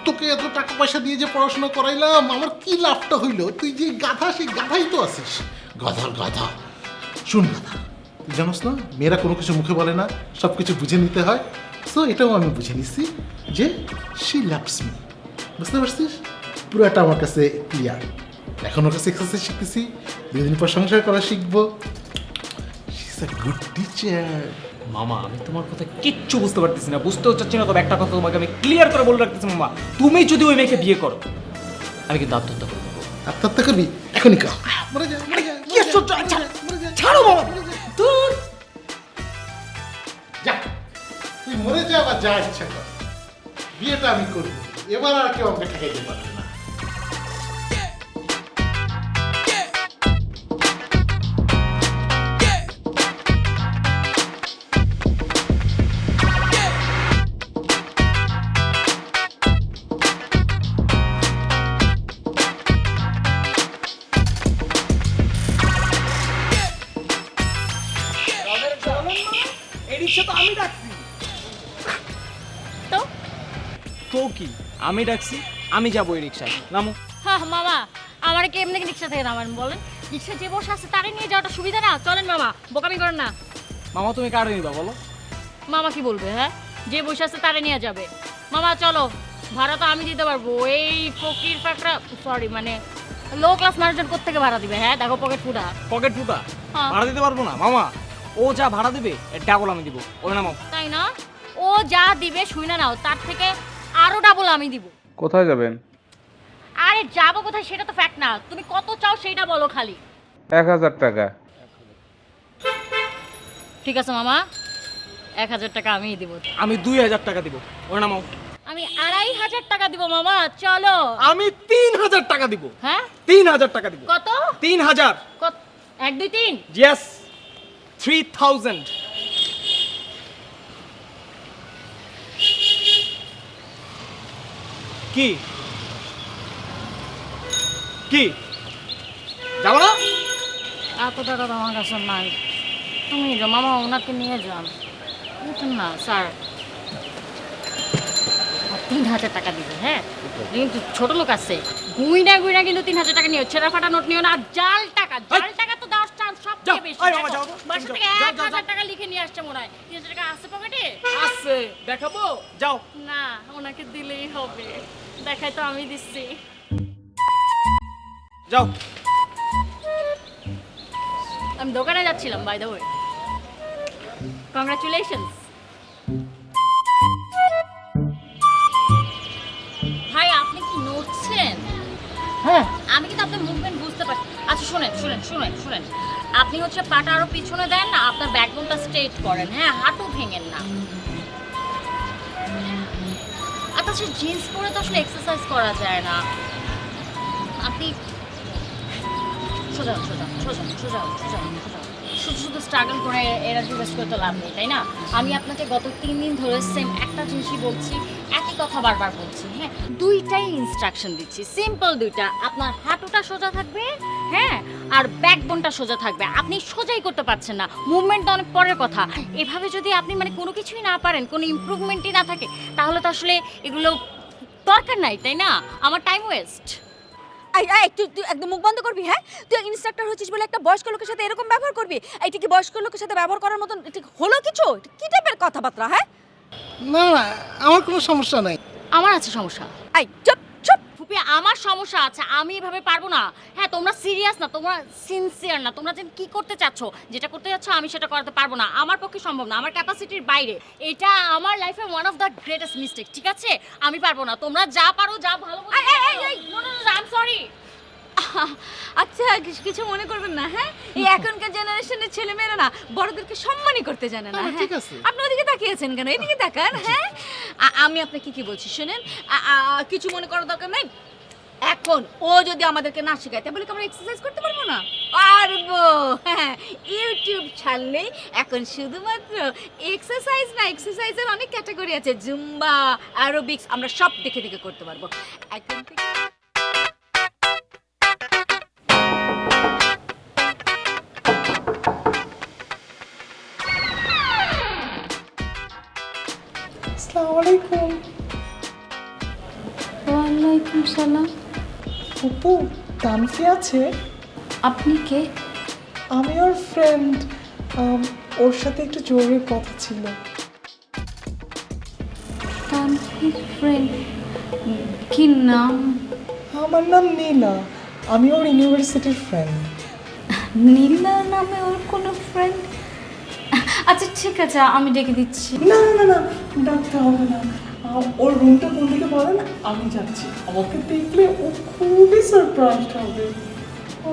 তোকে এত টাকা পয়সা দিয়ে যে পড়াশোনা করাইলাম, আমার কি লাভটা হইলো? তুই যে গাধা, সেই গাধাই তো আছিস। গাধার গাধা। শুন গাধা, তুই জানোস না মেয়েরা কোনো কিছু মুখে বলে না, সব কিছু বুঝে নিতে হয়। সো এটাও আমি বুঝে নিচ্ছি যে শি লাভস মি। বুঝতে পারছিস? পুরোটা আমার কাছে ক্লিয়ার। এখন ওর কাছে এক্সারসাইজ শিখতেছি, 2 দিন পর সংসার করা শিখবো। She is a good teacher. মামা, আমি তোমার কথা কিচ্ছু বুঝতে পারতেছি না, বুঝতেও চাচ্ছি না। তবে একটা কথা তোমাকে আমি ক্লিয়ার করে বলে রাখতেছি মামা, তুমি যদি ওই মেয়েকে বিয়ে করো, আমি কিন্তু আত্মহত্যা করবো। আত্মহত্যা করবি? এখনই কর। মরে যা, মরে যা, কি আশ্চর্য! আচ্ছা, ছাড়ো মামা। ধুর। যা, তুই মরে যা বা যা ইচ্ছা কর, বিয়েটা আমি করবো। এবার আর কেউ আমাকে ঠেকাইতে পারবে না। তো তো কি আমি ডাকছি, আমি যাবো এই রিক্সায়। নামো। হ্যাঁ মামা, আমার কি এমনি রিক্সা থেকে নামান বলেন? রিক্সা যে বসে আছে তারে নিয়ে যাওয়াটা সুবিধা না? চলেন মামা, বোকামি করেন না। মামা তুমি কারে নিবা বলো? মামা কি বলবে? হ্যাঁ, যে বসে আছে তারে নিয়ে যাবে। মামা চলো, ভাড়া তো আমি দিতে পারবো। এই ফকির ফাকরা, সরি মানে লো ক্লাস মানুষজন কোত্থেকে ভাড়া দিবে? হ্যাঁ দেখো, পকেট ফুটা। পকেট ফুটা? হ্যাঁ। ভাড়া দিতে পারবো না মামা, ও যা ভাড়া দেবে এর ডাবল আমি দিব। ওই নামো। তাই না? ও যা দিবে শুই না নাও, তার থেকে আরো ডাবল আমি দিব। কোথায় যাবেন? আরে যাবো কোথায় সেটা তো ফ্যাক্ট না, তুমি কত চাও সেইটা বলো খালি। 1000 টাকা। ঠিক আছে মামা, 1000 টাকা আমিই দিব। আমি 2000 টাকা দিব। ওই নামো। আমি 2500 টাকা দিব মামা, চলো। আমি 3000 টাকা দিব। হ্যাঁ 3000 টাকা দিব। কত? 3000। কত? 1 2 3? ইয়েস, 3000। কি কি যাবো না? এত টাকা তো আমার কাছে নাই, তুমি যাও মামা, ওনাকে নিয়ে যান। উঠুন না স্যার, 3000 টাকা দিবে। হ্যাঁ, কিন্তু ছোট লোক আছে, গুইনা গুইনা কিন্তু 3000 টাকা নিও, ছেঁড়া ফাটা নোট নিও না। আর জাল টাকা তো দেওয়ার চান্স সবচেয়ে যাও, বেশি। এই মামা, যাও, বাসা যাও, থেকে যাও, যাও, 1000 টাকা লিখে নিয়ে আসছে মনে হয়। 3000 টাকা আছে পকেটে? আছে, দেখাবো? যাও। না, ওনাকে দিলেই হবে। দেখাই তো আমি দিচ্ছি। যাও। আমি দোকানে যাচ্ছিলাম, বাই দ্য ওয়ে। কংগ্রাচুলেশনস ভাই, আপনি কি নড়ছেন? হ্যাঁ, আমি কিন্তু আপনার মুভমেন্ট বুঝতে পারছি। আচ্ছা শুনেন শুনেন শুনেন শুনেন, আপনি হচ্ছে পাটা আরো পিছনে দেন না, আপনার ব্যাকবোনটা স্ট্রেট করেন। হ্যাঁ, হাঁটু ভেঙেন না। আচ্ছা, জিন্স পরে তো আসলে এক্সারসাইজ করা যায় না। আপনি সোজা সোজা সোজা সোজা সোজা সোজা, শুধু শুধু স্ট্রাগল করে এনার্জি ওয়েস্ট করে তো লাভ নেই, তাই না? আমি আপনাকে গত 3 দিন ধরে সেম একটা জিনিসই বলছি, একই কথা বারবার বলছি। হ্যাঁ, দুইটাই ইনস্ট্রাকশন দিচ্ছি, সিম্পল দুইটা। আপনার হাঁটুটা সোজা থাকবে, হ্যাঁ, আর ব্যাকবোনটা সোজা থাকবে। আপনি সোজাই করতে পারছেন না, মুভমেন্টটা অনেক পরের কথা। এভাবে যদি আপনি মানে কোনো কিছুই না পারেন, কোনো ইমপ্রুভমেন্টই না থাকে, তাহলে তো আসলে এগুলো দরকার নাই, তাই না? আমার টাইম ওয়েস্ট। তুই একদম মুখ বন্ধ করবি, হ্যাঁ? তুই ইনস্ট্রাক্টর হচ্ছিস বলে একটা বয়স্ক লোকের সাথে এরকম ব্যবহার করবি? এইটা কি বয়স্ক লোকের সাথে ব্যবহার করার মতন এটা হলো কিছু? এটা কি টাইপের কথাবার্তা, হ্যাঁ? না না, আমার কোনো সমস্যা নাই। আমার আছে সমস্যা। এই চুপ চুপ। ফুপি, আমার সমস্যা আছে, আমি এভাবে পারবো না। হ্যাঁ, তোমরা সিরিয়াস না, তোমরা সিনসিয়ার না। তোমরা যে কি করতে চাচ্ছ, যেটা করতে যাচ্ছ, আমি সেটা করাতে পারবো না। আমার পক্ষে সম্ভব না, আমার ক্যাপাসিটির বাইরে। এটা আমার লাইফে one of the greatest mistake, ঠিক আছে? আমি পারবো না। তোমরা যা পারো, যা ভালো। I am sorry. আচ্ছা, কিছু মনে করবেন না, হ্যাঁ? এই এখনকার জেনারেশনের ছেলেমেয়েরা না বড়দেরকে সম্মানই করতে জানে না। ঠিক আছে। আপনি ওদিকে তাকিয়েছেন কেন? এদিকে তাকান, হ্যাঁ? আমি আপনাকে কি বলছি শুনেন, কিছু মনে করার দরকার নাই। এখন ও যদি আমাদেরকে না শেখায় তাহলে কি আমরা এক্সারসাইজ করতে পারবো না? পারবো, হ্যাঁ। ইউটিউব ছাড়লেই এখন শুধুমাত্র এক্সারসাইজ না, এক্সারসাইজের অনেক ক্যাটাগরি আছে, জুম্বা, অ্যারোবিক্স, আমরা সব দেখে দেখে করতে পারবো এখন থেকে। আসসালামু আলাইকুম। ওয়ালাইকুম সালাম। অপু, তানফি আছে? আপনি কে? আমি ওর ফ্রেন্ড। ওর সাথে একটু জরুরি কথা ছিল। তানভীর ফ্রেন্ড? কি নাম? আমার নাম নীলা, আমি ওর ইউনিভার্সিটির ফ্রেন্ড। নীলা নামে ওর কোনো ফ্রেন্ড? আচ্ছা ঠিক আছে, আমি ডেকে দিচ্ছি। না না না, ডাকতে হবে না। ওর রুমটা কোন দিকে বলেন, আমি যাচ্ছি। আমাকে দেখলে ও খুবই সারপ্রাইজড হবে। ও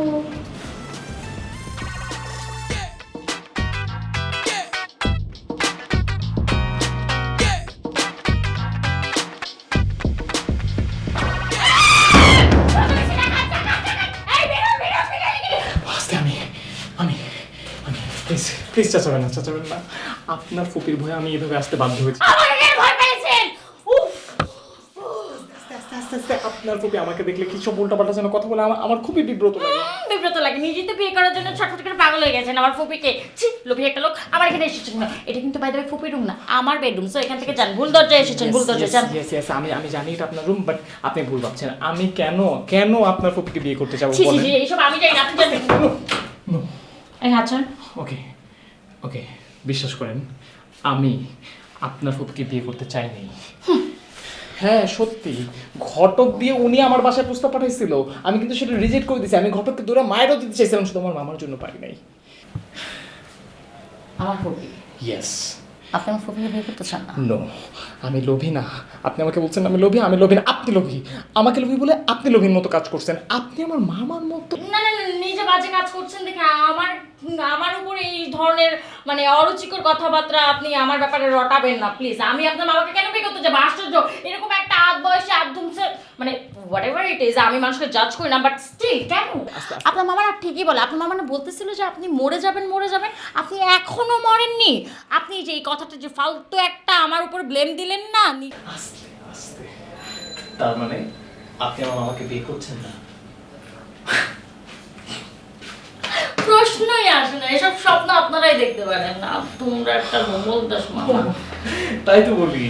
প্লিজ চাচাবেন না, চাচাবেন না। আপনার ফুপির ভয়ে আমি এভাবে আসতে বাধ্য হয়েছি। আপনার ফুপি আমাকে দেখলে কি সব উল্টাপাল্টা যেন কথা বলে, আমার খুবই বিব্রত লাগে। বিব্রত লাগে? নিজে তো বিয়ে করার জন্য ছটফট করে পাগল হয়ে গেছেন আমার ফুপিকে। ছি, লোভী একটা লোক আমার এখানে এসেছেন না। এটা কিন্তু বাই দ্য ওয়ে ফুপির রুম না, আমার বেডরুম। সো এখান থেকে যান, ভুল দরজায় এসেছেন, ভুল দরজায় যান। আমি জানি এটা আপনার রুম, বাট আপনি ভুল ভাবছেন। আমি কেন আপনার ফুপিকে বিয়ে করতে যাবো ছি ছি বলেন? ছি, এইসব আমি জানি না, আপনি জানেন। এই আচ্ছা, ওকে, বিশ্বাস করেন আমি আপনার ফুপিকে বিয়ে করতে চাইনি। হ্যাঁ সত্যি, ঘটক দিয়ে উনি আমার বাসায় প্রস্তাব পাঠাইছিল, আমি কিন্তু সেটা রিজেক্ট করে দিয়েছি। আমি ঘটককে দূরে মায়েরও দিতে চাইছিলাম, শুধু আমার মামার জন্য পারি নাই। আমার ফুপি? ইয়েস। আপনি আমার ফুপিকে বিয়ে করতে চান না? নো, আমি লোভী না। আপনি আমাকে বলছেন আমি লোভী না, আপনি লোভী। আমাকে লোভী বলে আপনি লোভীর মতো কাজ করছেন। আপনি আমার মামার মতো। না না না, নিজে বাজে কাজ করছেন দেখে আমার উপরে এই ধরনের মানে অরুচিকর কথাবার্তা আপনি আমার ব্যাপারে রটাবেন না প্লিজ। আমি আপনার মামাকে কেন বিয়ে করতে যাবো? আশ্চর্য, এরকম একটা আধ বয়সে আধুমসে মানে হোয়াট এভার ইট ইজ, আমি মানুষকে জাজ করি না, বাট স্টিল কেন? আপনার মামারা ঠিকই বলে, আপনার মামা না বলতেছিল যে আপনি মরে যাবেন। আপনি এখনো মরেননি। আপনি যে এই কথাটা যে ফালতু একটা আমার উপর ব্লেম দিলেন না। আস্তে তার মানে আপনি আমার মামাকে বিয়ে করছেন না? প্রশ্নই আসে না, এসব স্বপ্ন আপনারাই দেখতে পারেন না। তোমরা একটা মোমল দাস মামা। তাই তো বলি,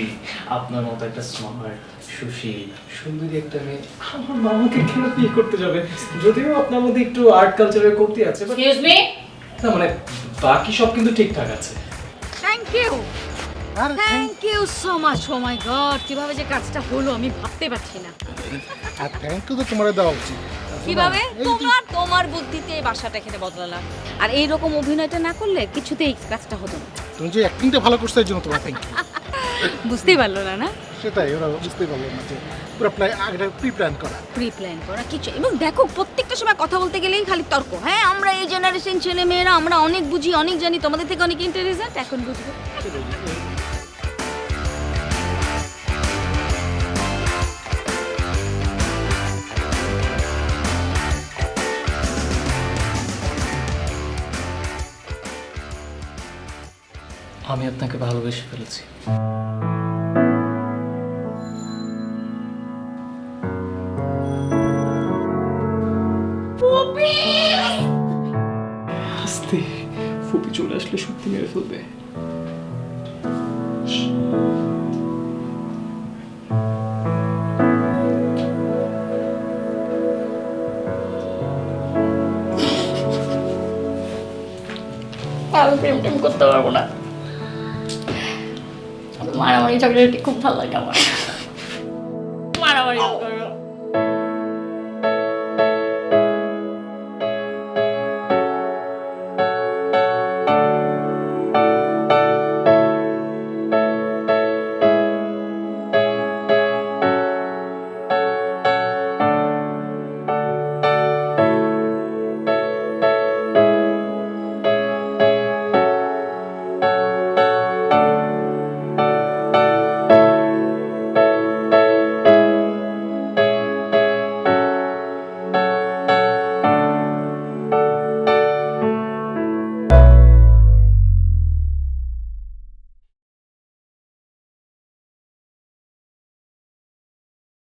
আপনার মতো একটা স্মার্ট, সুশীল, সুন্দরী একটা মেয়ে আমার মামাকে কেন বিয়ে করতে যাবে? যদিও আপনার মধ্যে একটু আর্ট কালচারের কমতি আছে, but এক্সকিউজ মি, না মানে বাকি সব কিন্তু ঠিকঠাক আছে। Thank you, thank you so much. Oh my God, কিভাবে যে কাজটা হলো আমি ভাবতে পারছি না। আর থ্যাংক ইউ তো তোমার দেওয়া উচিত। কিভাবে তোমার বুদ্ধিতে এই বাসাটা এখানে বদলালাম। আর এইরকম অভিনয়টা না করলে কিছুতেই এই কাজটা হতো না। তুমি যে অ্যাক্টিংটা ভালো করছো এর জন্য তোমার থ্যাংক ইউ। বুঝতেই পারলো না, না? সেটাই, ওরা বুঝতেই পারলো না যে পুরো প্রি প্ল্যান করা কিছু। এবং দেখো প্রত্যেকটা সময় কথা বলতে গেলেই খালি তর্ক। হ্যাঁ, আমরা এই জেনারেশন ছেলে মেয়েরা আমরা অনেক বুঝি, অনেক জানি, তোমাদের থেকে অনেক ইন্টেলিজেন্ট, এখন বুঝবো। আমি আপনাকে ভালোবেসে ফেলেছি। আস্তে, ফুপি চলে আসলে সত্যি মেরে ফেলবে। আমি প্রেম টেম করতে পারবো না। মারামারি ঝগড়াটি খুব ভালো লাগে আমার।